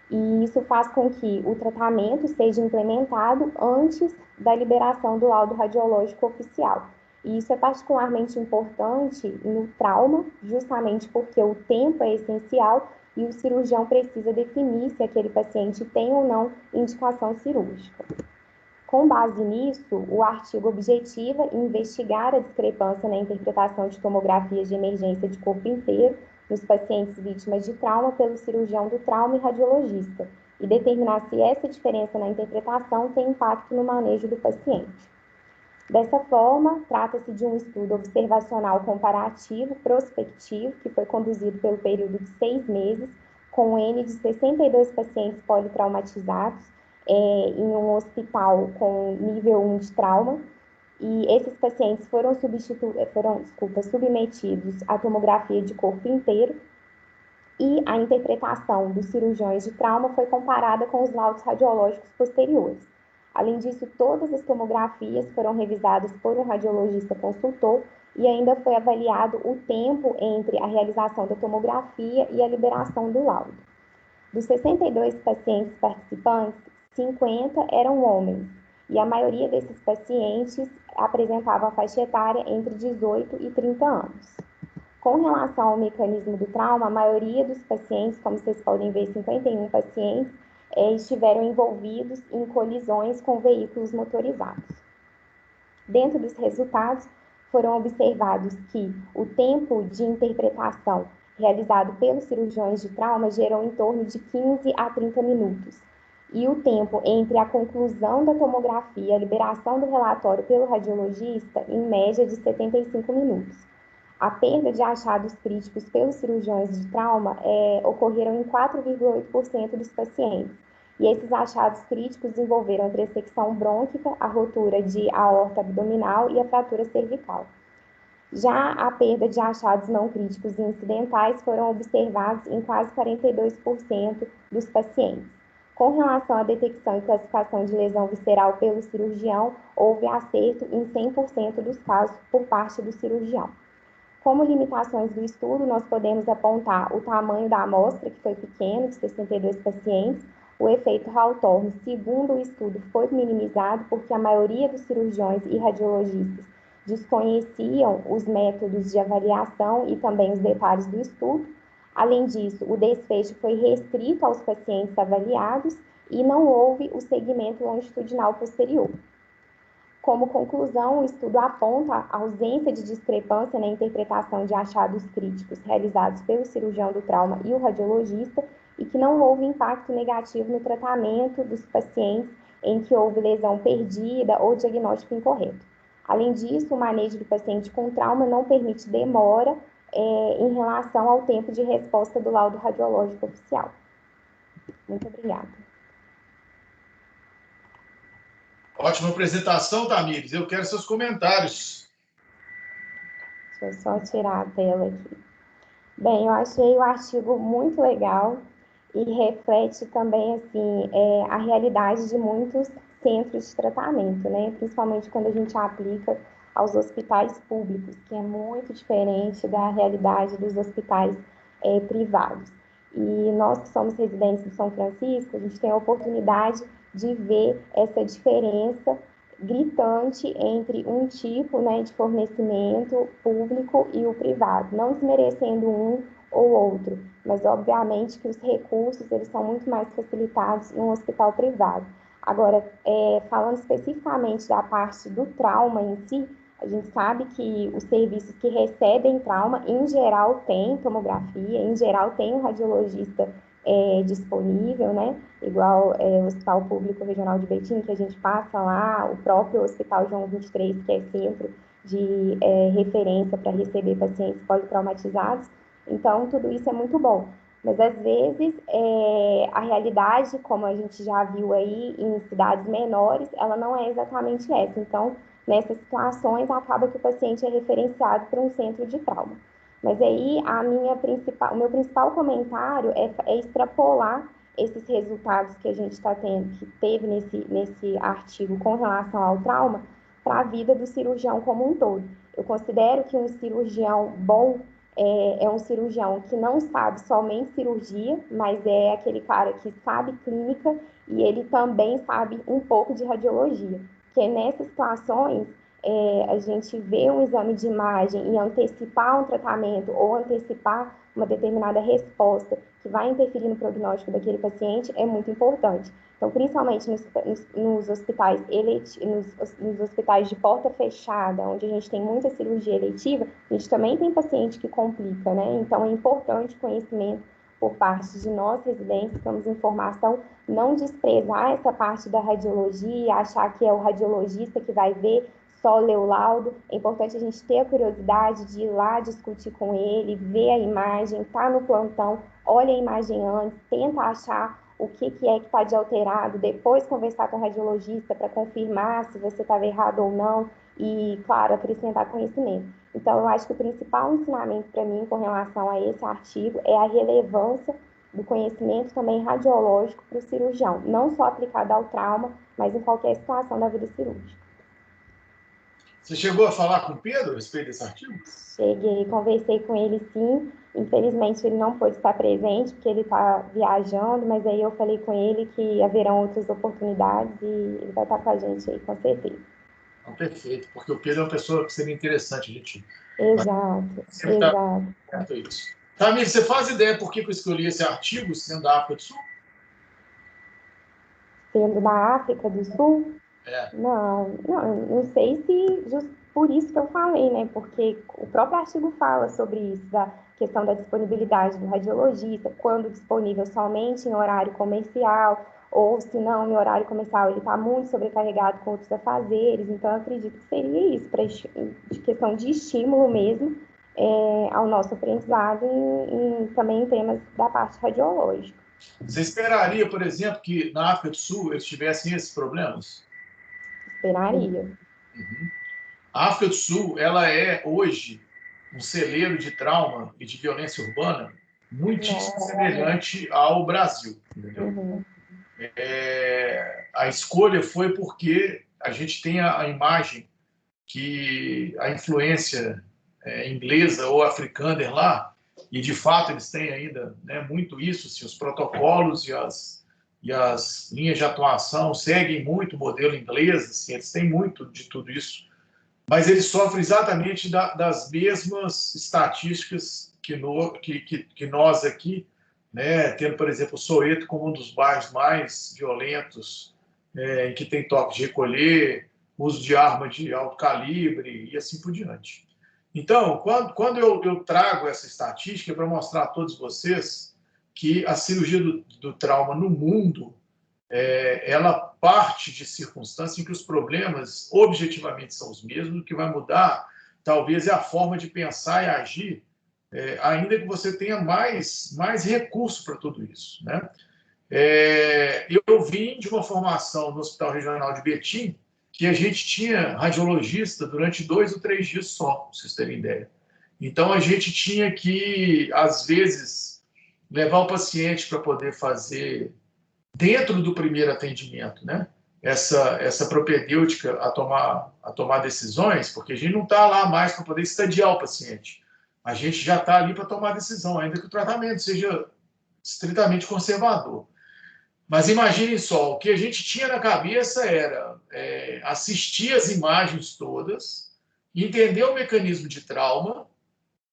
E isso faz com que o tratamento seja implementado antes da liberação do laudo radiológico oficial. E isso é particularmente importante no trauma, justamente porque o tempo é essencial e o cirurgião precisa definir se aquele paciente tem ou não indicação cirúrgica. Com base nisso, o artigo objetiva investigar a discrepância na interpretação de tomografias de emergência de corpo inteiro nos pacientes vítimas de trauma pelo cirurgião do trauma e radiologista, e determinar se essa diferença na interpretação tem impacto no manejo do paciente. Dessa forma, trata-se de um estudo observacional comparativo prospectivo que foi conduzido pelo período de 6 meses, com um N de 62 pacientes politraumatizados em um hospital com nível 1 de trauma, e esses pacientes foram submetidos à tomografia de corpo inteiro, e a interpretação dos cirurgiões de trauma foi comparada com os laudos radiológicos posteriores. Além disso, todas as tomografias foram revisadas por um radiologista consultor e ainda foi avaliado o tempo entre a realização da tomografia e a liberação do laudo. Dos 62 pacientes participantes, 50 eram homens, e a maioria desses pacientes apresentava a faixa etária entre 18 e 30 anos. Com relação ao mecanismo do trauma, a maioria dos pacientes, como vocês podem ver, 51 pacientes, estiveram envolvidos em colisões com veículos motorizados. Dentro dos resultados, foram observados que o tempo de interpretação realizado pelos cirurgiões de trauma gerou em torno de 15 a 30 minutos, e o tempo entre a conclusão da tomografia e a liberação do relatório pelo radiologista, em média, de 75 minutos. A perda de achados críticos pelos cirurgiões de trauma ocorreram em 4,8% dos pacientes, e esses achados críticos envolveram a trissecção brônquica, a rotura de aorta abdominal e a fratura cervical. Já a perda de achados não críticos e incidentais foram observados em quase 42% dos pacientes. Com relação à detecção e classificação de lesão visceral pelo cirurgião, houve acerto em 100% dos casos por parte do cirurgião. Como limitações do estudo, nós podemos apontar o tamanho da amostra, que foi pequeno, de 62 pacientes, o efeito Hawthorne, segundo o estudo, foi minimizado porque a maioria dos cirurgiões e radiologistas desconheciam os métodos de avaliação e também os detalhes do estudo. Além disso, o desfecho foi restrito aos pacientes avaliados e não houve o segmento longitudinal posterior. Como conclusão, o estudo aponta a ausência de discrepância na interpretação de achados críticos realizados pelo cirurgião do trauma e o radiologista e que não houve impacto negativo no tratamento dos pacientes em que houve lesão perdida ou diagnóstico incorreto. Além disso, o manejo do paciente com trauma não permite demora em relação ao tempo de resposta do laudo radiológico oficial. Muito obrigada. Ótima apresentação, Tamires. Eu quero seus comentários. Deixa eu só tirar a tela aqui. Bem, eu achei o artigo muito legal e reflete também assim, a realidade de muitos centros de tratamento, né? Principalmente quando a gente aplica aos hospitais públicos, que é muito diferente da realidade dos hospitais privados. E nós que somos residentes de São Francisco, a gente tem a oportunidade de ver essa diferença gritante entre um tipo, né, de fornecimento público e o privado, não desmerecendo um ou outro, mas obviamente que os recursos eles são muito mais facilitados no hospital privado. Agora, falando especificamente da parte do trauma em si, a gente sabe que os serviços que recebem trauma, em geral, tem tomografia, em geral, tem um radiologista disponível, né? Igual o Hospital Público Regional de Betim, que a gente passa lá, o próprio Hospital João 23, que é centro de referência para receber pacientes politraumatizados. Então, tudo isso é muito bom. Mas, às vezes, a realidade, como a gente já viu aí em cidades menores, ela não é exatamente essa. Então, nessas situações, acaba que o paciente é referenciado para um centro de trauma. Mas aí, o meu principal comentário é extrapolar esses resultados que a gente está tendo, que teve nesse artigo com relação ao trauma, para a vida do cirurgião como um todo. Eu considero que um cirurgião bom é um cirurgião que não sabe somente cirurgia, mas é aquele cara que sabe clínica e ele também sabe um pouco de radiologia. Porque nessas situações, a gente vê um exame de imagem e antecipar um tratamento ou antecipar uma determinada resposta que vai interferir no prognóstico daquele paciente é muito importante. Então, principalmente nos hospitais nos hospitais de porta fechada, onde a gente tem muita cirurgia eletiva, a gente também tem paciente que complica, né? Então, é importante o conhecimento por parte de nós, residentes, que temos informação, não desprezar essa parte da radiologia, achar que é o radiologista que vai ver, só ler o laudo. É importante a gente ter a curiosidade de ir lá discutir com ele, ver a imagem, tá no plantão, olha a imagem antes, tenta achar o que é que está de alterado, depois conversar com o radiologista para confirmar se você estava errado ou não e, claro, acrescentar conhecimento. Então, eu acho que o principal ensinamento para mim com relação a esse artigo é a relevância do conhecimento também radiológico para o cirurgião, não só aplicado ao trauma, mas em qualquer situação da vida cirúrgica. Você chegou a falar com o Pedro a respeito desse artigo? Cheguei, conversei com ele sim. Infelizmente ele não pôde estar presente porque ele está viajando, mas aí eu falei com ele que haverão outras oportunidades e ele vai estar com a gente aí, com certeza. Não, perfeito, porque o Pedro é uma pessoa que seria interessante a gente. Exato. Isso. Tamir, você faz ideia por que eu escolhi esse artigo sendo da África do Sul? Sendo da África do Sul? Não sei se just por isso que eu falei, né? Porque o próprio artigo fala sobre isso, da questão da disponibilidade do radiologista, quando disponível somente em horário comercial, ou se não, em horário comercial ele está muito sobrecarregado com outros afazeres. Então, eu acredito que seria isso, de questão de estímulo mesmo ao nosso aprendizado também em temas da parte radiológica. Você esperaria, por exemplo, que na África do Sul eles tivessem esses problemas? Esperaria. Uhum. A África do Sul, ela é hoje um celeiro de trauma e de violência urbana muitíssimo semelhante ao Brasil. Entendeu? a escolha foi porque a gente tem a imagem que a influência inglesa ou africana lá, e de fato eles têm ainda, né, muito isso, assim, os protocolos e as linhas de atuação seguem muito o modelo inglês, assim, eles têm muito de tudo isso, mas eles sofrem exatamente das mesmas estatísticas que nós aqui, né, tendo, por exemplo, Soweto como um dos bairros mais violentos, em que tem toque de recolher, uso de arma de alto calibre e assim por diante. Então, quando eu trago essa estatística para mostrar a todos vocês que a cirurgia do trauma no mundo, ela parte de circunstâncias em que os problemas objetivamente são os mesmos, o que vai mudar talvez é a forma de pensar e agir, ainda que você tenha mais recurso para tudo isso, né? Eu vim de uma formação no Hospital Regional de Betim, que a gente tinha radiologista durante 2 ou 3 dias só, para vocês terem ideia. Então, a gente tinha que, às vezes, levar o paciente para poder fazer, dentro do primeiro atendimento, né, essa propedêutica a tomar decisões, porque a gente não está lá mais para poder estadiar o paciente. A gente já está ali para tomar decisão, ainda que o tratamento seja estritamente conservador. Mas imaginem só, o que a gente tinha na cabeça era assistir as imagens todas, entender o mecanismo de trauma,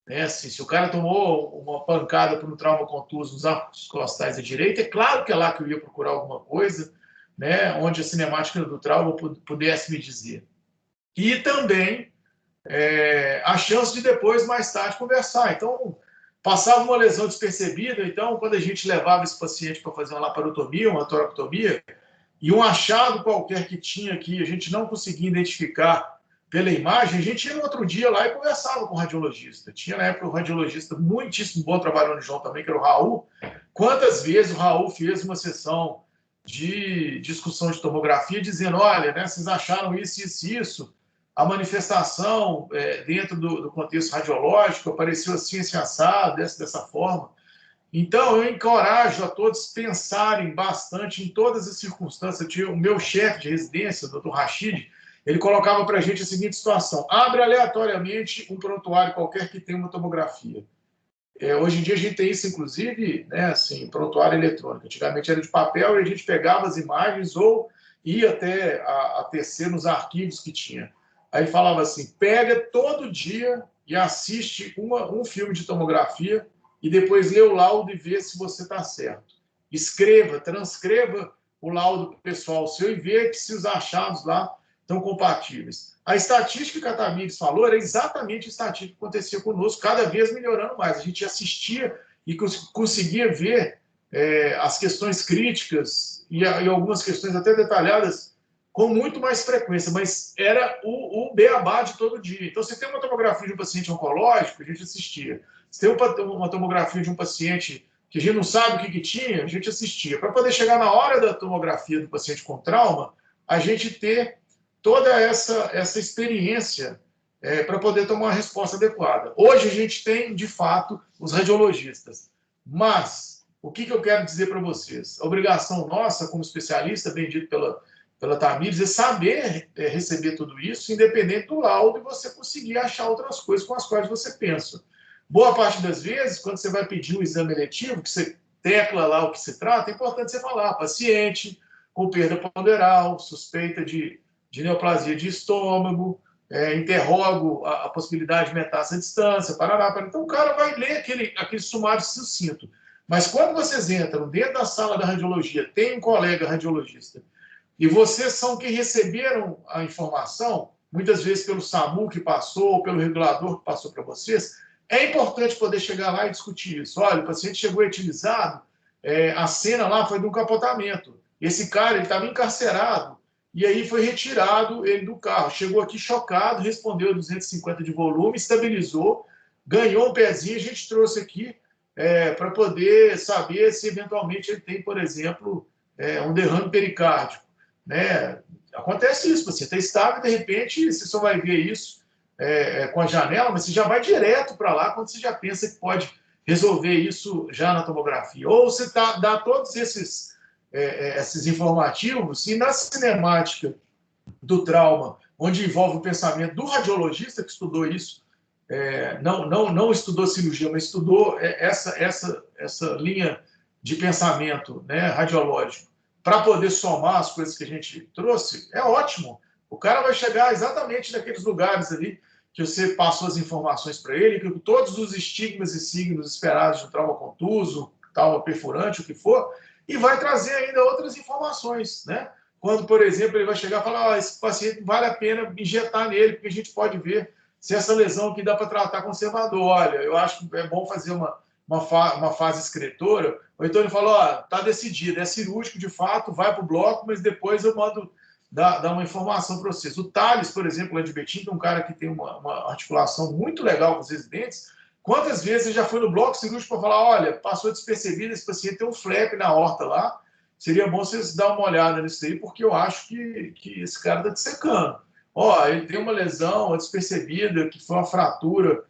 né? Assim, se o cara tomou uma pancada por um trauma contuso nos arcos costais da direita, é claro que é lá que eu ia procurar alguma coisa, né, onde a cinemática do trauma pudesse me dizer. E também a chance de depois, mais tarde, conversar. Então, passava uma lesão despercebida, então, quando a gente levava esse paciente para fazer uma laparotomia, uma toracotomia, e um achado qualquer que tinha aqui, a gente não conseguia identificar pela imagem, a gente ia no outro dia lá e conversava com o radiologista. Tinha, na época, um radiologista muitíssimo bom, trabalhando no João também, que era o Raul. Quantas vezes o Raul fez uma sessão de discussão de tomografia, dizendo, olha, né, vocês acharam isso, isso, isso, a manifestação dentro do contexto radiológico apareceu assim, assim, assado, dessa forma. Então, eu encorajo a todos pensarem bastante em todas as circunstâncias. Eu tinha o meu chefe de residência, o Dr. Rachid, ele colocava para a gente a seguinte situação: abre aleatoriamente um prontuário qualquer que tenha uma tomografia. Hoje em dia a gente tem isso, inclusive, né, assim, prontuário eletrônico. Antigamente era de papel e a gente pegava as imagens ou ia até a TC nos arquivos que tinha. Aí falava assim, pega todo dia e assiste um filme de tomografia e depois lê o laudo e vê se você está certo. Escreva, transcreva o laudo pessoal seu e vê se os achados lá estão compatíveis. A estatística que a Tamires falou era exatamente a estatística que acontecia conosco, cada vez melhorando mais. A gente assistia e conseguia ver as questões críticas e algumas questões até detalhadas com muito mais frequência, mas era o beabá de todo dia. Então, se tem uma tomografia de um paciente oncológico, a gente assistia. Se tem uma tomografia de um paciente que a gente não sabe o que tinha, a gente assistia. Para poder chegar na hora da tomografia do paciente com trauma, a gente ter toda essa experiência para poder tomar uma resposta adequada. Hoje a gente tem, de fato, os radiologistas. Mas, o que eu quero dizer para vocês? A obrigação nossa, como especialista, bem dito pela Tamires, é saber receber tudo isso, independente do laudo, e você conseguir achar outras coisas com as quais você pensa. Boa parte das vezes, quando você vai pedir um exame eletivo, que você tecla lá o que se trata, é importante você falar, paciente com perda ponderal, suspeita de neoplasia de estômago, interrogo a possibilidade de metástase à distância, parará. Então o cara vai ler aquele sumário sucinto. Mas quando vocês entram dentro da sala da radiologia, tem um colega radiologista, e vocês são quem receberam a informação, muitas vezes pelo SAMU que passou, ou pelo regulador que passou para vocês, é importante poder chegar lá e discutir isso. Olha, o paciente chegou etilizado, a cena lá foi de um capotamento. Esse cara, ele estava encarcerado, e aí foi retirado ele do carro. Chegou aqui chocado, respondeu 250 de volume, estabilizou, ganhou um pezinho, a gente trouxe aqui para poder saber se eventualmente ele tem, por exemplo, um derrame pericárdico. Né? Acontece isso, você está estável, de repente você só vai ver isso com a janela, mas você já vai direto para lá quando você já pensa que pode resolver isso já na tomografia. Ou você dá todos esses esses informativos, e na cinemática do trauma, onde envolve o pensamento do radiologista que estudou isso, não estudou cirurgia, mas estudou essa linha de pensamento, né, radiológico, para poder somar as coisas que a gente trouxe, é ótimo. O cara vai chegar exatamente naqueles lugares ali que você passou as informações para ele, que todos os estigmas e signos esperados de trauma contuso, trauma perfurante, o que for, e vai trazer ainda outras informações, né? Quando, por exemplo, ele vai chegar e falar, esse paciente vale a pena injetar nele, porque a gente pode ver se essa lesão aqui dá para tratar conservador. Olha, eu acho que é bom fazer uma fase excretora. Ou então ele fala, está decidido, é cirúrgico de fato, vai para o bloco, mas depois eu mando dar uma informação para vocês. O Thales, por exemplo, lá de Betim, que é um cara que tem uma articulação muito legal com os residentes, quantas vezes ele já foi no bloco cirúrgico para falar, olha, passou despercebido, esse paciente tem um flap na horta lá, seria bom vocês dar uma olhada nisso aí, porque eu acho que esse cara está dissecando. Ele tem uma lesão despercebida, que foi uma fratura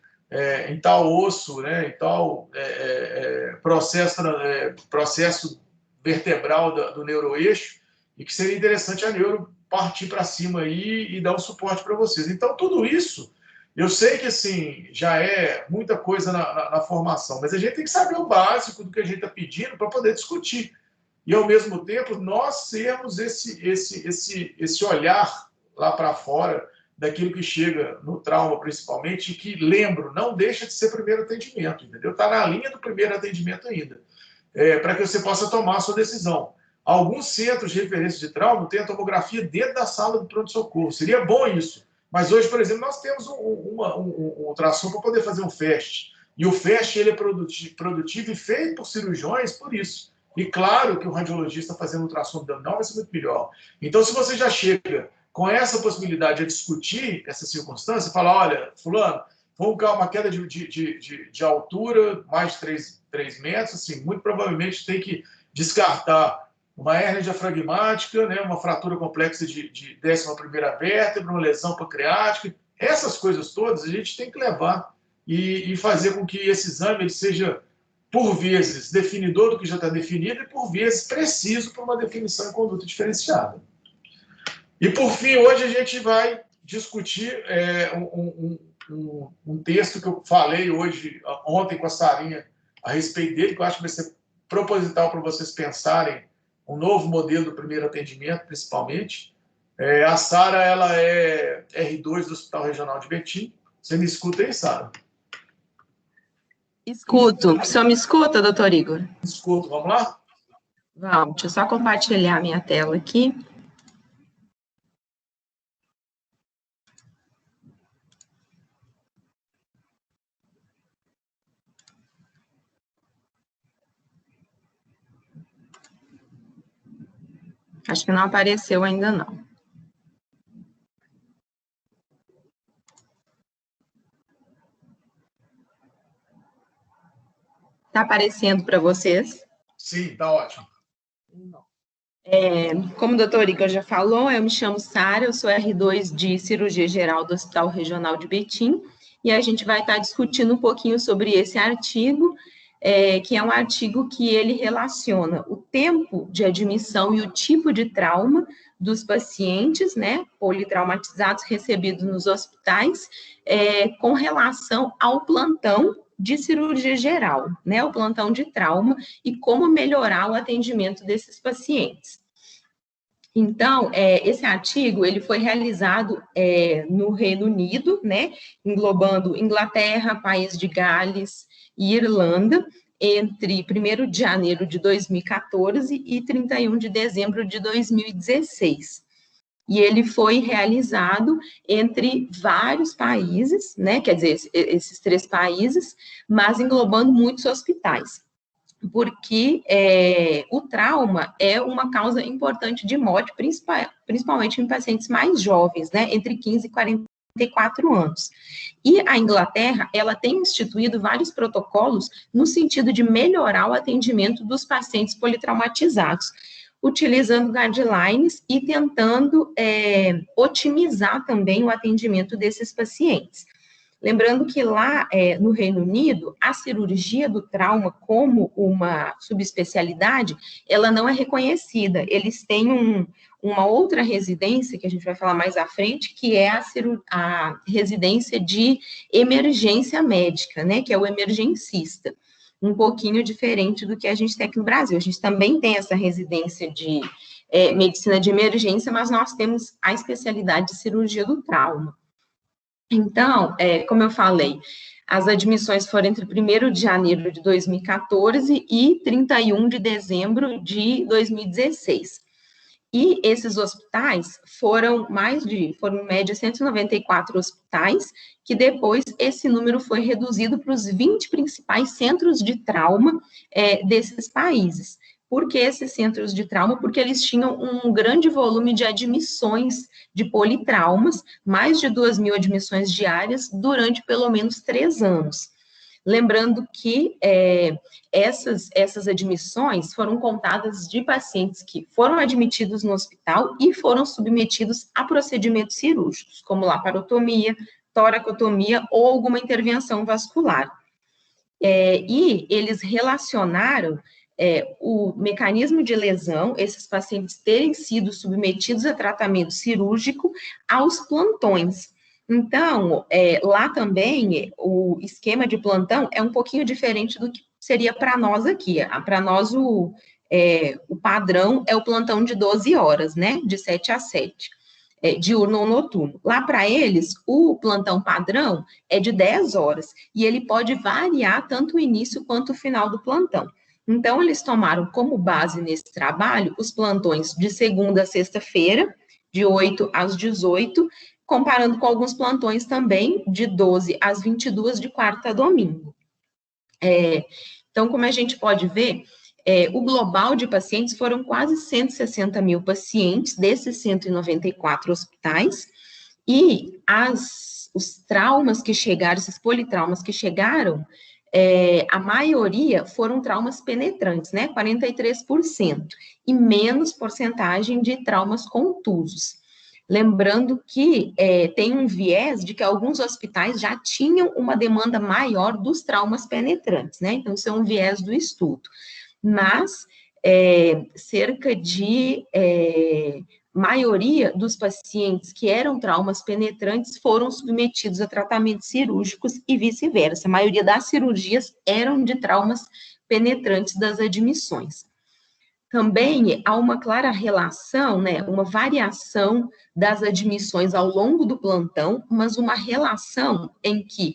em tal osso, né, em tal processo vertebral do neuroeixo, e que seria interessante a neuro partir para cima aí e dar um suporte para vocês. Então, tudo isso, eu sei que assim, já é muita coisa na formação, mas a gente tem que saber o básico do que a gente está pedindo para poder discutir. E, ao mesmo tempo, nós sermos esse olhar lá para fora daquilo que chega no trauma, principalmente, e que, lembro, não deixa de ser primeiro atendimento, entendeu? Está na linha do primeiro atendimento ainda, para que você possa tomar a sua decisão. Alguns centros de referência de trauma têm a tomografia dentro da sala do pronto-socorro. Seria bom isso. Mas hoje, por exemplo, nós temos um ultrassom para poder fazer um FAST. E o FAST ele é produtivo e feito por cirurgiões por isso. E claro que o radiologista fazendo ultrassom abdominal vai ser muito melhor. Então, se você já chega com essa possibilidade de discutir essa circunstância, fala, olha, fulano, vamos ter uma queda de altura, mais de 3 metros, assim, muito provavelmente tem que descartar uma hérnia diafragmática, né, uma fratura complexa de 11ª vértebra, uma lesão pancreática. Essas coisas todas a gente tem que levar e fazer com que esse exame ele seja, por vezes, definidor do que já está definido e, por vezes, preciso para uma definição em conduta diferenciada. E, por fim, hoje a gente vai discutir um texto que eu falei ontem com a Sarinha a respeito dele, que eu acho que vai ser proposital para vocês pensarem um novo modelo do primeiro atendimento, principalmente. A Sara, ela é R2 do Hospital Regional de Betim. Você me escuta aí, Sara? Escuto. O senhor me escuta, doutor Igor? Escuto. Vamos lá? Vamos. Deixa eu só compartilhar a minha tela aqui. Acho que não apareceu ainda, não. Está aparecendo para vocês? Sim, está ótimo. Como o doutor Igor já falou, eu me chamo Sara, eu sou R2 de Cirurgia Geral do Hospital Regional de Betim, e a gente vai estar discutindo um pouquinho sobre esse artigo, que é um artigo que ele relaciona o tempo de admissão e o tipo de trauma dos pacientes, né, politraumatizados recebidos nos hospitais, com relação ao plantão de cirurgia geral, né, o plantão de trauma, e como melhorar o atendimento desses pacientes. Então, esse artigo, ele foi realizado no Reino Unido, né, englobando Inglaterra, País de Gales e Irlanda, entre 1º de janeiro de 2014 e 31 de dezembro de 2016. E ele foi realizado entre vários países, né, quer dizer, esses 3 países, mas englobando muitos hospitais, porque o trauma é uma causa importante de morte, principalmente em pacientes mais jovens, né, entre 15 e 44 anos. E a Inglaterra, ela tem instituído vários protocolos no sentido de melhorar o atendimento dos pacientes politraumatizados, utilizando guidelines e tentando otimizar também o atendimento desses pacientes. Lembrando que lá no Reino Unido, a cirurgia do trauma como uma subespecialidade, ela não é reconhecida. Eles têm uma outra residência, que a gente vai falar mais à frente, que é a residência de emergência médica, né, que é o emergencista. Um pouquinho diferente do que a gente tem aqui no Brasil. A gente também tem essa residência de medicina de emergência, mas nós temos a especialidade de cirurgia do trauma. Então, como eu falei, as admissões foram entre 1º de janeiro de 2014 e 31 de dezembro de 2016. E esses hospitais foram em média 194 hospitais, que depois esse número foi reduzido para os 20 principais centros de trauma desses países. Por que esses centros de trauma? Porque eles tinham um grande volume de admissões de politraumas, mais de 2.000 admissões diárias durante pelo menos 3 anos. Lembrando que essas admissões foram contadas de pacientes que foram admitidos no hospital e foram submetidos a procedimentos cirúrgicos, como laparotomia, toracotomia ou alguma intervenção vascular. E eles relacionaram o mecanismo de lesão, esses pacientes terem sido submetidos a tratamento cirúrgico, aos plantões. Então, lá também, o esquema de plantão é um pouquinho diferente do que seria para nós aqui. Para nós, o padrão é o plantão de 12 horas, né? De 7 a 7, diurno ou noturno. Lá para eles, o plantão padrão é de 10 horas, e ele pode variar tanto o início quanto o final do plantão. Então, eles tomaram como base nesse trabalho os plantões de segunda a sexta-feira, de 8 às 18, comparando com alguns plantões também de 12 às 22, de quarta a domingo. Então, como a gente pode ver, o global de pacientes foram quase 160 mil pacientes, desses 194 hospitais, e os traumas que chegaram, esses politraumas que chegaram, a maioria foram traumas penetrantes, né, 43%, e menos porcentagem de traumas contusos. Lembrando que tem um viés de que alguns hospitais já tinham uma demanda maior dos traumas penetrantes, né, então isso é um viés do estudo. Mas cerca de maioria dos pacientes que eram traumas penetrantes foram submetidos a tratamentos cirúrgicos e vice-versa. A maioria das cirurgias eram de traumas penetrantes das admissões. Também há uma clara relação, né, uma variação das admissões ao longo do plantão, mas uma relação em que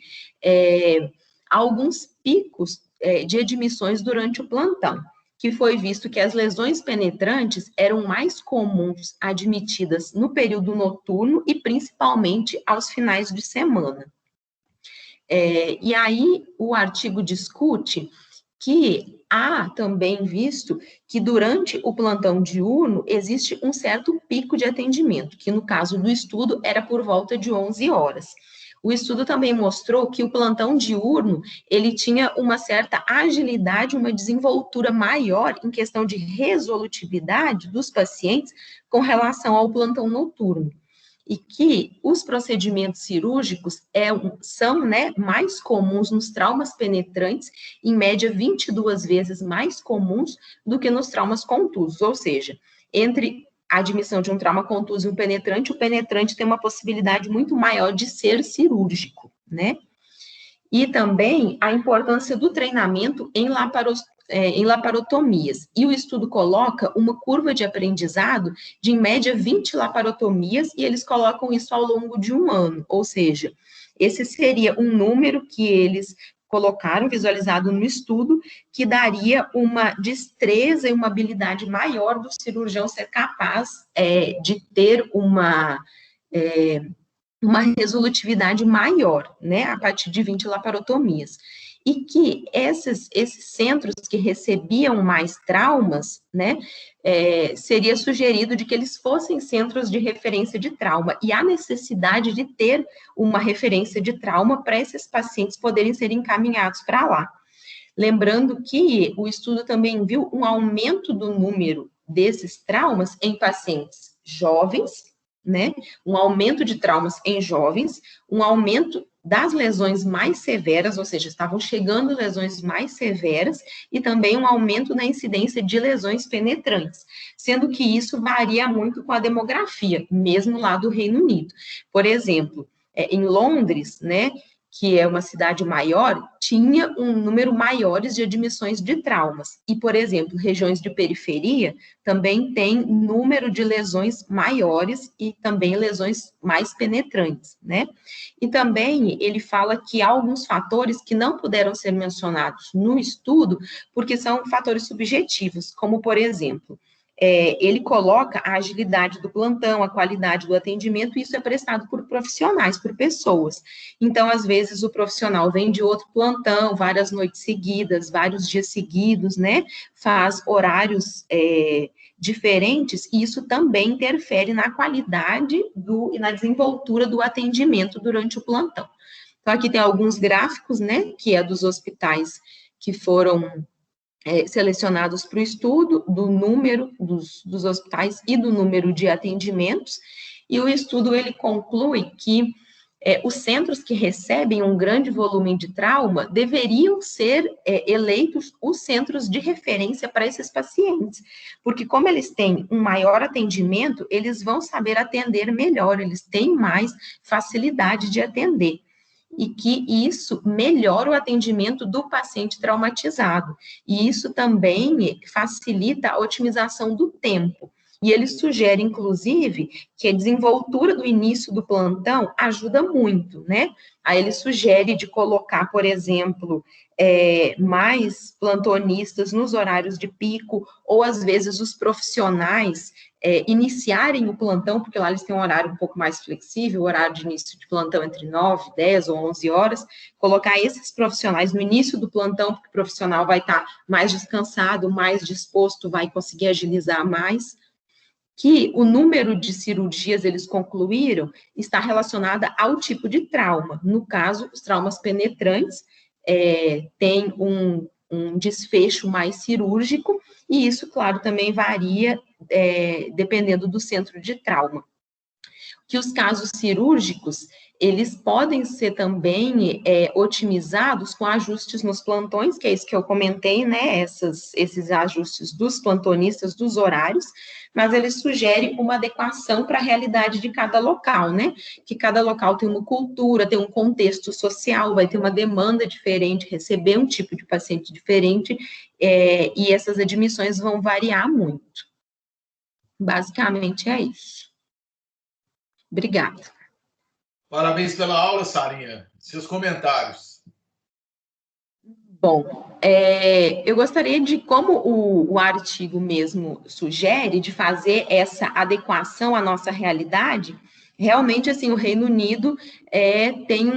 há alguns picos de admissões durante o plantão, que foi visto que as lesões penetrantes eram mais comuns admitidas no período noturno e principalmente aos finais de semana. E aí o artigo discute que há também visto que durante o plantão diurno existe um certo pico de atendimento, que no caso do estudo era por volta de 11 horas. O estudo também mostrou que o plantão diurno, ele tinha uma certa agilidade, uma desenvoltura maior em questão de resolutividade dos pacientes com relação ao plantão noturno. E que os procedimentos cirúrgicos são, né, mais comuns nos traumas penetrantes, em média 22 vezes mais comuns do que nos traumas contusos, ou seja, entre a admissão de um trauma contuso e um penetrante, o penetrante tem uma possibilidade muito maior de ser cirúrgico, né? E também a importância do treinamento em laparotomias. E o estudo coloca uma curva de aprendizado de, em média, 20 laparotomias, e eles colocam isso ao longo de 1 ano. Ou seja, esse seria um número que eles colocaram, visualizado no estudo, que daria uma destreza e uma habilidade maior do cirurgião ser capaz de ter uma resolutividade maior, né, a partir de 20 laparotomias. E que esses centros que recebiam mais traumas, né, seria sugerido de que eles fossem centros de referência de trauma, e há necessidade de ter uma referência de trauma para esses pacientes poderem ser encaminhados para lá. Lembrando que o estudo também viu um aumento do número desses traumas em pacientes jovens, né, um aumento de traumas em jovens, um aumento das lesões mais severas, ou seja, estavam chegando lesões mais severas, e também um aumento na incidência de lesões penetrantes, sendo que isso varia muito com a demografia, mesmo lá do Reino Unido. Por exemplo, em Londres, né, que é uma cidade maior, tinha um número maiores de admissões de traumas. E, por exemplo, regiões de periferia também tem número de lesões maiores e também lesões mais penetrantes, né? E também ele fala que há alguns fatores que não puderam ser mencionados no estudo, porque são fatores subjetivos, como, por exemplo, ele coloca a agilidade do plantão, a qualidade do atendimento, e isso é prestado por profissionais, por pessoas. Então, às vezes, o profissional vem de outro plantão, várias noites seguidas, vários dias seguidos, né? Faz horários diferentes, e isso também interfere na qualidade e na desenvoltura do atendimento durante o plantão. Então, aqui tem alguns gráficos, né? Que é dos hospitais que foram selecionados para o estudo, do número dos hospitais e do número de atendimentos, e o estudo ele conclui que os centros que recebem um grande volume de trauma deveriam ser eleitos os centros de referência para esses pacientes, porque como eles têm um maior atendimento, eles vão saber atender melhor, eles têm mais facilidade de atender, e que isso melhora o atendimento do paciente traumatizado, e isso também facilita a otimização do tempo. E ele sugere, inclusive, que a desenvoltura do início do plantão ajuda muito, né? Aí ele sugere de colocar, por exemplo, mais plantonistas nos horários de pico, ou às vezes os profissionais iniciarem o plantão, porque lá eles têm um horário um pouco mais flexível, o horário de início de plantão entre 9, 10 ou 11 horas, colocar esses profissionais no início do plantão, porque o profissional vai estar mais descansado, mais disposto, vai conseguir agilizar mais, que o número de cirurgias, eles concluíram, está relacionada ao tipo de trauma. No caso, os traumas penetrantes têm um desfecho mais cirúrgico, e isso, claro, também varia dependendo do centro de trauma. Que os casos cirúrgicos, eles podem ser também otimizados com ajustes nos plantões, que é isso que eu comentei, né, esses ajustes dos plantonistas, dos horários, mas ele sugere uma adequação para a realidade de cada local, né, que cada local tem uma cultura, tem um contexto social, vai ter uma demanda diferente, receber um tipo de paciente diferente, e essas admissões vão variar muito. Basicamente é isso. Obrigada. Parabéns pela aula, Sarinha. Seus comentários. Bom, eu gostaria de, como o artigo mesmo sugere, de fazer essa adequação à nossa realidade. Realmente, assim, o Reino Unido tem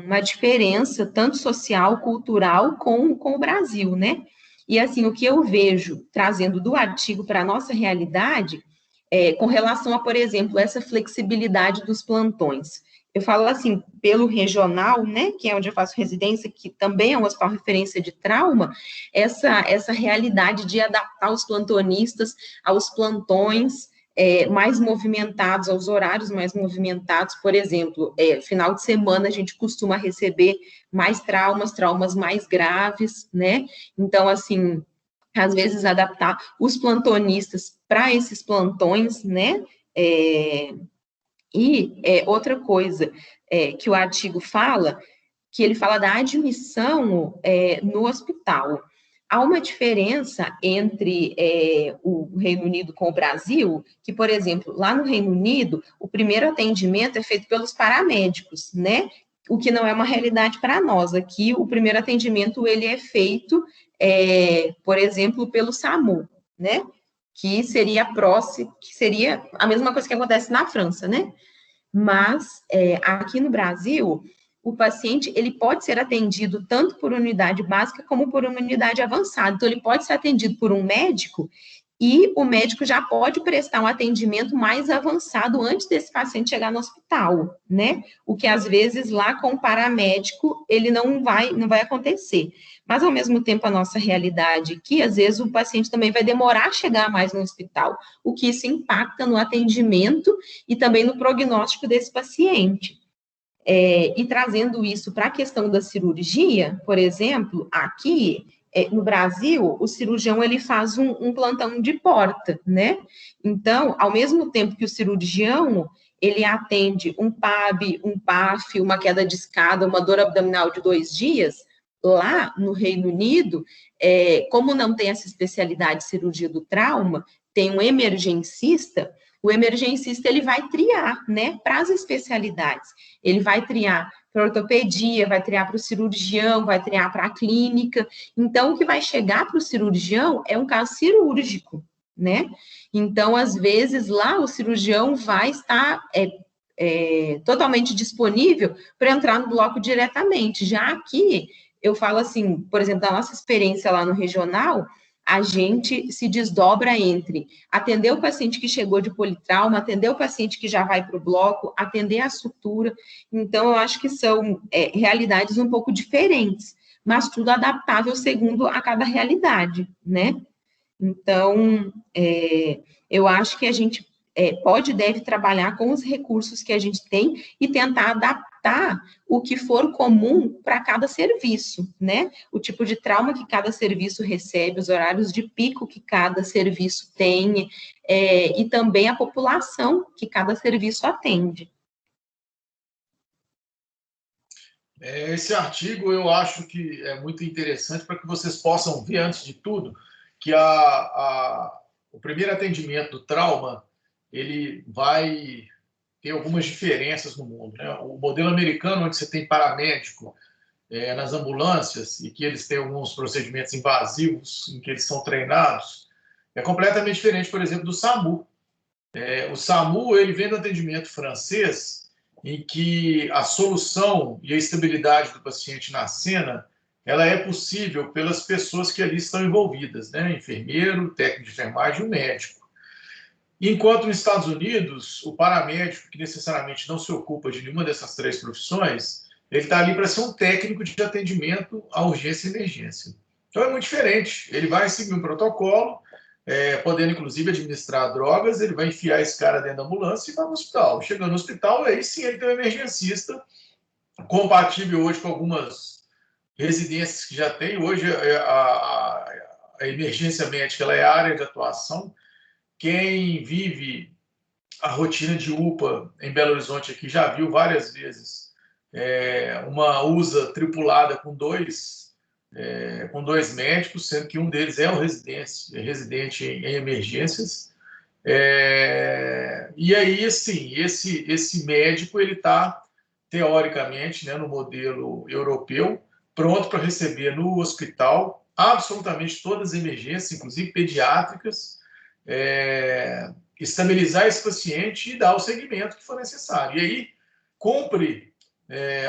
uma diferença, tanto social, cultural, com o Brasil, né? E, assim, o que eu vejo, trazendo do artigo para a nossa realidade, com relação a, por exemplo, essa flexibilidade dos plantões. Eu falo assim, pelo regional, né, que é onde eu faço residência, que também é um hospital referência de trauma, essa realidade de adaptar os plantonistas aos plantões mais movimentados, aos horários mais movimentados. Por exemplo, final de semana a gente costuma receber mais traumas mais graves, né? Então, assim, às vezes adaptar os plantonistas para esses plantões, né? Outra coisa que o artigo fala, que ele fala da admissão no hospital. Há uma diferença entre o Reino Unido com o Brasil, que, por exemplo, lá no Reino Unido, o primeiro atendimento é feito pelos paramédicos, né? O que não é uma realidade para nós. Aqui, o primeiro atendimento, ele é feito, por exemplo, pelo SAMU, né? Que seria a mesma coisa que acontece na França, né? Mas, aqui no Brasil, o paciente, ele pode ser atendido tanto por unidade básica como por uma unidade avançada. Então, ele pode ser atendido por um médico e o médico já pode prestar um atendimento mais avançado antes desse paciente chegar no hospital, né? O que, às vezes, lá com o paramédico, ele não vai acontecer. Mas, ao mesmo tempo, a nossa realidade aqui, às vezes, o paciente também vai demorar a chegar mais no hospital, o que isso impacta no atendimento e também no prognóstico desse paciente. E trazendo isso para a questão da cirurgia, por exemplo, aqui no Brasil, o cirurgião ele faz um plantão de porta, né? Então, ao mesmo tempo que o cirurgião ele atende um PAB, um PAF, uma queda de escada, uma dor abdominal de 2 dias, lá no Reino Unido, como não tem essa especialidade de cirurgia do trauma, tem um emergencista. O emergencista ele vai triar, né, para as especialidades. Ele vai triar para ortopedia, vai triar para o cirurgião, vai triar para a clínica. Então, o que vai chegar para o cirurgião é um caso cirúrgico, né? Então, às vezes, lá o cirurgião vai estar totalmente disponível para entrar no bloco diretamente. Já aqui, eu falo assim, por exemplo, da nossa experiência lá no regional, a gente se desdobra entre atender o paciente que chegou de politrauma, atender o paciente que já vai para o bloco, atender a sutura. Então, eu acho que são realidades um pouco diferentes, mas tudo adaptável segundo a cada realidade, né? Então, eu acho que a gente pode e deve trabalhar com os recursos que a gente tem e tentar adaptar o que for comum para cada serviço, né? O tipo de trauma que cada serviço recebe, os horários de pico que cada serviço tem, e também a população que cada serviço atende. Esse artigo eu acho que é muito interessante para que vocês possam ver, antes de tudo, que o primeiro atendimento do trauma ele vai ter algumas diferenças no mundo, né? O modelo americano, onde você tem paramédico nas ambulâncias e que eles têm alguns procedimentos invasivos em que eles são treinados, é completamente diferente, por exemplo, do SAMU. O SAMU ele vem do atendimento francês, em que a solução e a estabilidade do paciente na cena ela é possível pelas pessoas que ali estão envolvidas, né? Enfermeiro, técnico de enfermagem e o médico. Enquanto nos Estados Unidos, o paramédico, que necessariamente não se ocupa de nenhuma dessas 3 profissões, ele está ali para ser um técnico de atendimento à urgência e emergência. Então é muito diferente. Ele vai seguir um protocolo, podendo inclusive administrar drogas, ele vai enfiar esse cara dentro da ambulância e vai no hospital. Chegando no hospital, aí sim ele tem um emergencista, compatível hoje com algumas residências que já tem. Hoje a emergência médica ela é a área de atuação. Quem vive a rotina de UPA em Belo Horizonte aqui já viu várias vezes uma USA tripulada com dois médicos, sendo que um deles é o residente em emergências. E aí, assim, esse médico ele está, teoricamente, né, no modelo europeu, pronto para receber no hospital absolutamente todas as emergências, inclusive pediátricas, estabilizar esse paciente e dar o segmento que for necessário. E aí, cumpre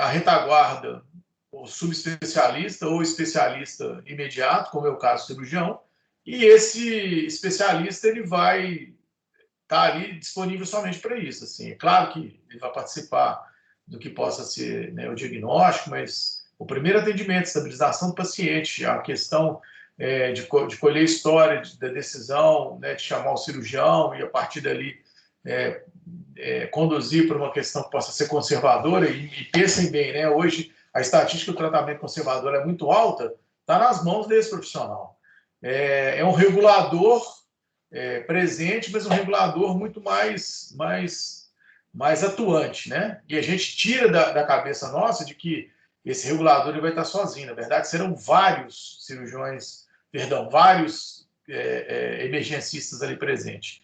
a retaguarda, o subespecialista ou especialista imediato, como é o caso do cirurgião, e esse especialista ele vai estar ali disponível somente para isso. Assim. É claro que ele vai participar do que possa ser, né, o diagnóstico, mas o primeiro atendimento, estabilização do paciente, a questão de colher história da decisão, né, de chamar o cirurgião e, a partir dali, conduzir para uma questão que possa ser conservadora. E pensem bem, né, hoje a estatística do tratamento conservador é muito alta, está nas mãos desse profissional. É um regulador presente, mas um regulador muito mais atuante, né? E a gente tira da cabeça nossa de que esse regulador ele vai estar sozinho. Na verdade, serão vários vários emergencistas ali presentes.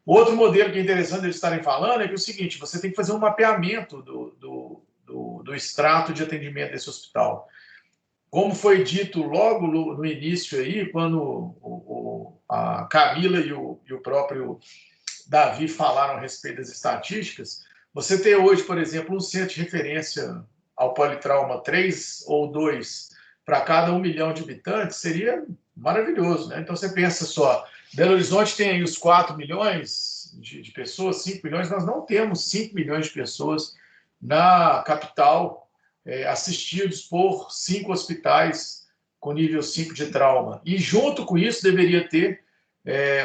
Outro modelo que é interessante eles estarem falando é que é o seguinte: você tem que fazer um mapeamento do extrato de atendimento desse hospital. Como foi dito logo no início aí, quando a Camila e o próprio Davi falaram a respeito das estatísticas, você tem hoje, por exemplo, um centro de referência ao politrauma 3 ou 2 para cada 1 milhão de habitantes, seria maravilhoso, né? Então você pensa só, Belo Horizonte tem aí os 4 milhões de pessoas, 5 milhões, nós não temos 5 milhões de pessoas na capital assistidos por 5 hospitais com nível 5 de trauma. E junto com isso deveria ter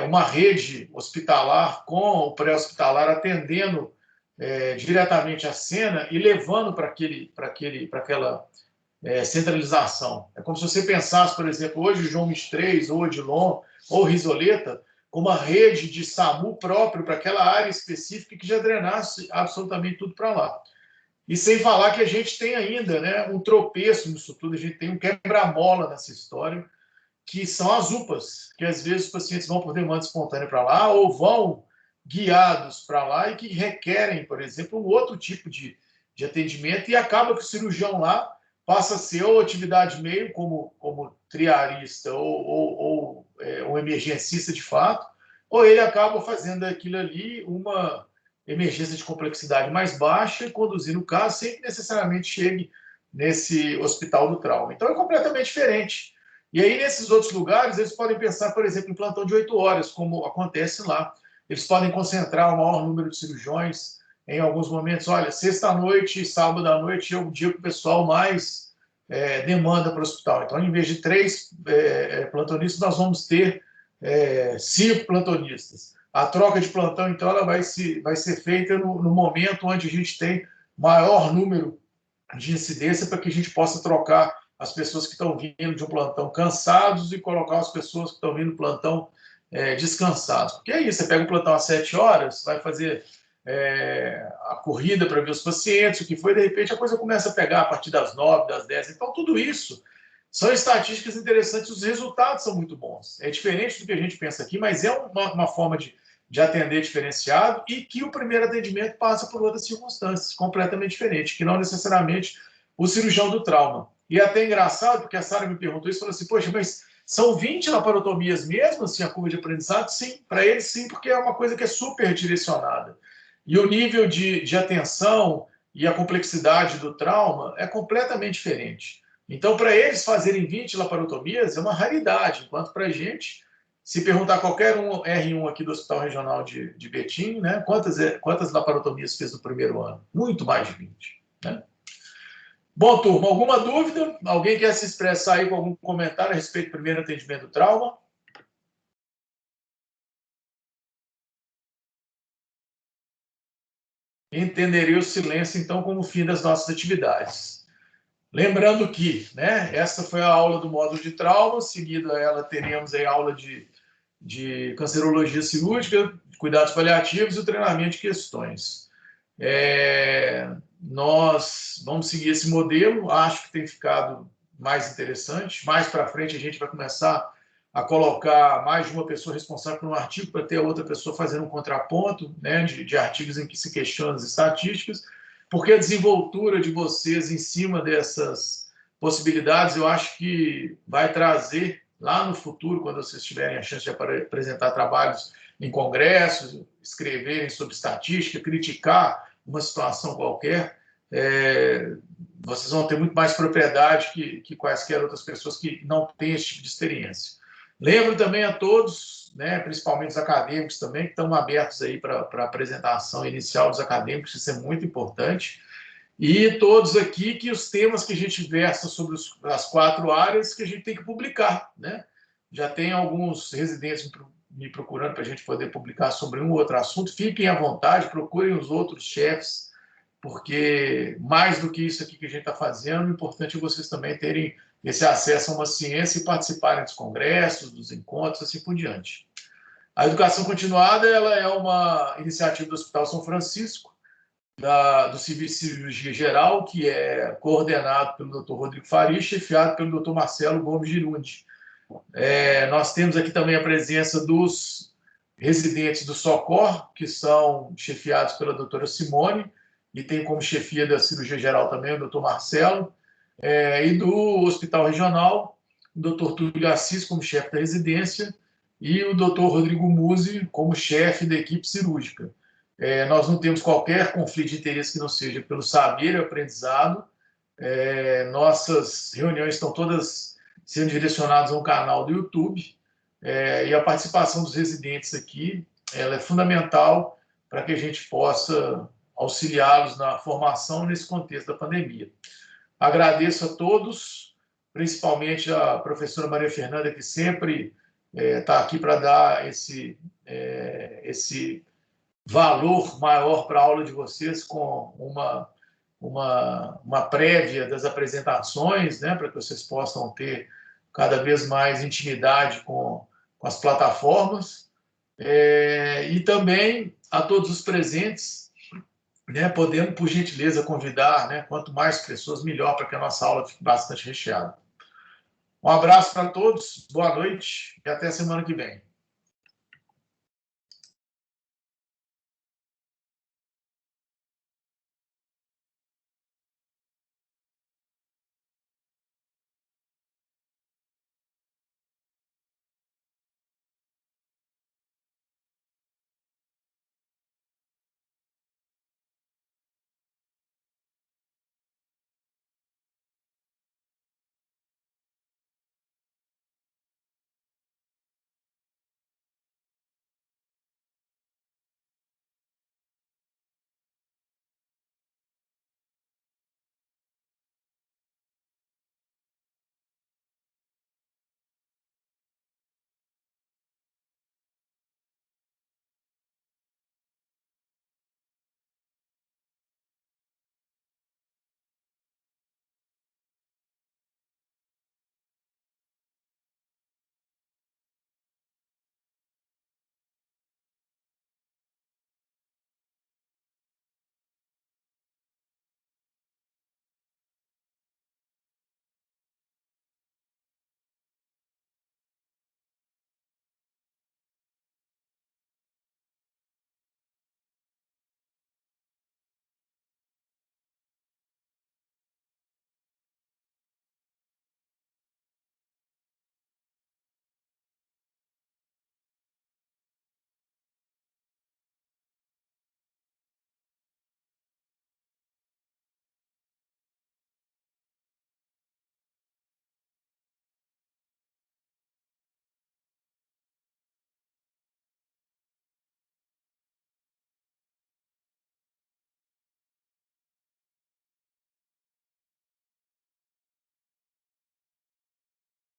uma rede hospitalar com o pré-hospitalar atendendo diretamente a cena e levando para aquela centralização. É como se você pensasse, por exemplo, hoje o João 23, ou Odilon, ou Risoleta, com uma rede de SAMU próprio para aquela área específica que já drenasse absolutamente tudo para lá. E sem falar que a gente tem ainda, né, um tropeço nisso tudo, a gente tem um quebra-mola nessa história, que são as UPAs, que às vezes os pacientes vão por demanda espontânea para lá ou vão guiados para lá e que requerem, por exemplo, um outro tipo de atendimento e acaba que o cirurgião lá passa a ser ou atividade meio como triarista ou um emergencista de fato, ou ele acaba fazendo aquilo ali uma emergência de complexidade mais baixa e conduzindo o caso sem que necessariamente chegue nesse hospital do trauma. Então é completamente diferente. E aí, nesses outros lugares, eles podem pensar, por exemplo, em plantão de 8 horas, como acontece lá. Eles podem concentrar o maior número de cirurgiões em alguns momentos. Olha, sexta-noite e sábado à noite é o dia que o pessoal mais demanda para o hospital. Então, em vez de 3 plantonistas, nós vamos ter 5 plantonistas. A troca de plantão, então, ela vai ser feita no momento onde a gente tem maior número de incidência para que a gente possa trocar as pessoas que estão vindo de um plantão cansados e colocar as pessoas que estão vindo do plantão descansados. Porque é isso, você pega um plantão às 7 horas, vai fazer a corrida para ver os pacientes, o que foi, de repente a coisa começa a pegar a partir das 9, das 10. Então, tudo isso são estatísticas interessantes, os resultados são muito bons. É diferente do que a gente pensa aqui, mas é uma forma de atender diferenciado e que o primeiro atendimento passa por outras circunstâncias completamente diferentes, que não necessariamente o cirurgião do trauma. E é até engraçado, porque a Sara me perguntou isso, falou assim, poxa, mas são 20 laparotomias mesmo, assim, a curva de aprendizado? Sim, para eles sim, porque é uma coisa que é super direcionada. E o nível de atenção e a complexidade do trauma é completamente diferente. Então, para eles fazerem 20 laparotomias é uma raridade, enquanto para a gente, se perguntar qualquer um R1 aqui do Hospital Regional de Betim, né, quantas laparotomias fez no primeiro ano? Muito mais de 20. Né? Bom, turma, alguma dúvida? Alguém quer se expressar aí com algum comentário a respeito do primeiro atendimento do trauma? Entenderei o silêncio, então, como o fim das nossas atividades. Lembrando que, né, essa foi a aula do módulo de trauma, seguida ela teremos a aula de cancerologia cirúrgica, cuidados paliativos e o treinamento de questões. Nós vamos seguir esse modelo, acho que tem ficado mais interessante. Mais para frente a gente vai começar a colocar mais de uma pessoa responsável por um artigo para ter a outra pessoa fazendo um contraponto, né, de artigos em que se questionam as estatísticas, porque a desenvoltura de vocês em cima dessas possibilidades eu acho que vai trazer lá no futuro, quando vocês tiverem a chance de apresentar trabalhos em congressos, escreverem sobre estatística, criticar uma situação qualquer, vocês vão ter muito mais propriedade que quaisquer outras pessoas que não têm esse tipo de experiência. Lembro também a todos, né, principalmente os acadêmicos também, que estão abertos aí para a apresentação inicial dos acadêmicos, isso é muito importante. E todos aqui que os temas que a gente versa sobre as 4 áreas que a gente tem que publicar, né? Já tem alguns residentes me procurando para a gente poder publicar sobre um ou outro assunto. Fiquem à vontade, procurem os outros chefes, porque mais do que isso aqui que a gente está fazendo, o importante é vocês também terem esse acesso a uma ciência e participarem dos congressos, dos encontros, assim por diante. A educação continuada ela é uma iniciativa do Hospital São Francisco, do Serviço de Cirurgia Geral, que é coordenado pelo Dr. Rodrigo Faria, chefiado pelo Dr. Marcelo Gomes Girundi. Nós temos aqui também a presença dos residentes do SOCOR, que são chefiados pela doutora Simone, e tem como chefia da cirurgia geral também o Dr. Marcelo, e do Hospital Regional, o Dr. Túlio Assis como chefe da residência, e o Dr. Rodrigo Musi como chefe da equipe cirúrgica. Nós não temos qualquer conflito de interesse que não seja pelo saber e aprendizado. Nossas reuniões estão todas sendo direcionadas a um canal do YouTube, e a participação dos residentes aqui ela é fundamental para que a gente possa auxiliá-los na formação nesse contexto da pandemia. Agradeço a todos, principalmente a professora Maria Fernanda, que sempre está aqui para dar esse valor maior para a aula de vocês com uma prévia das apresentações, né, para que vocês possam ter cada vez mais intimidade com as plataformas. E também a todos os presentes, né, podendo, por gentileza, convidar, né, quanto mais pessoas, melhor, para que a nossa aula fique bastante recheada. Um abraço para todos, boa noite e até semana que vem.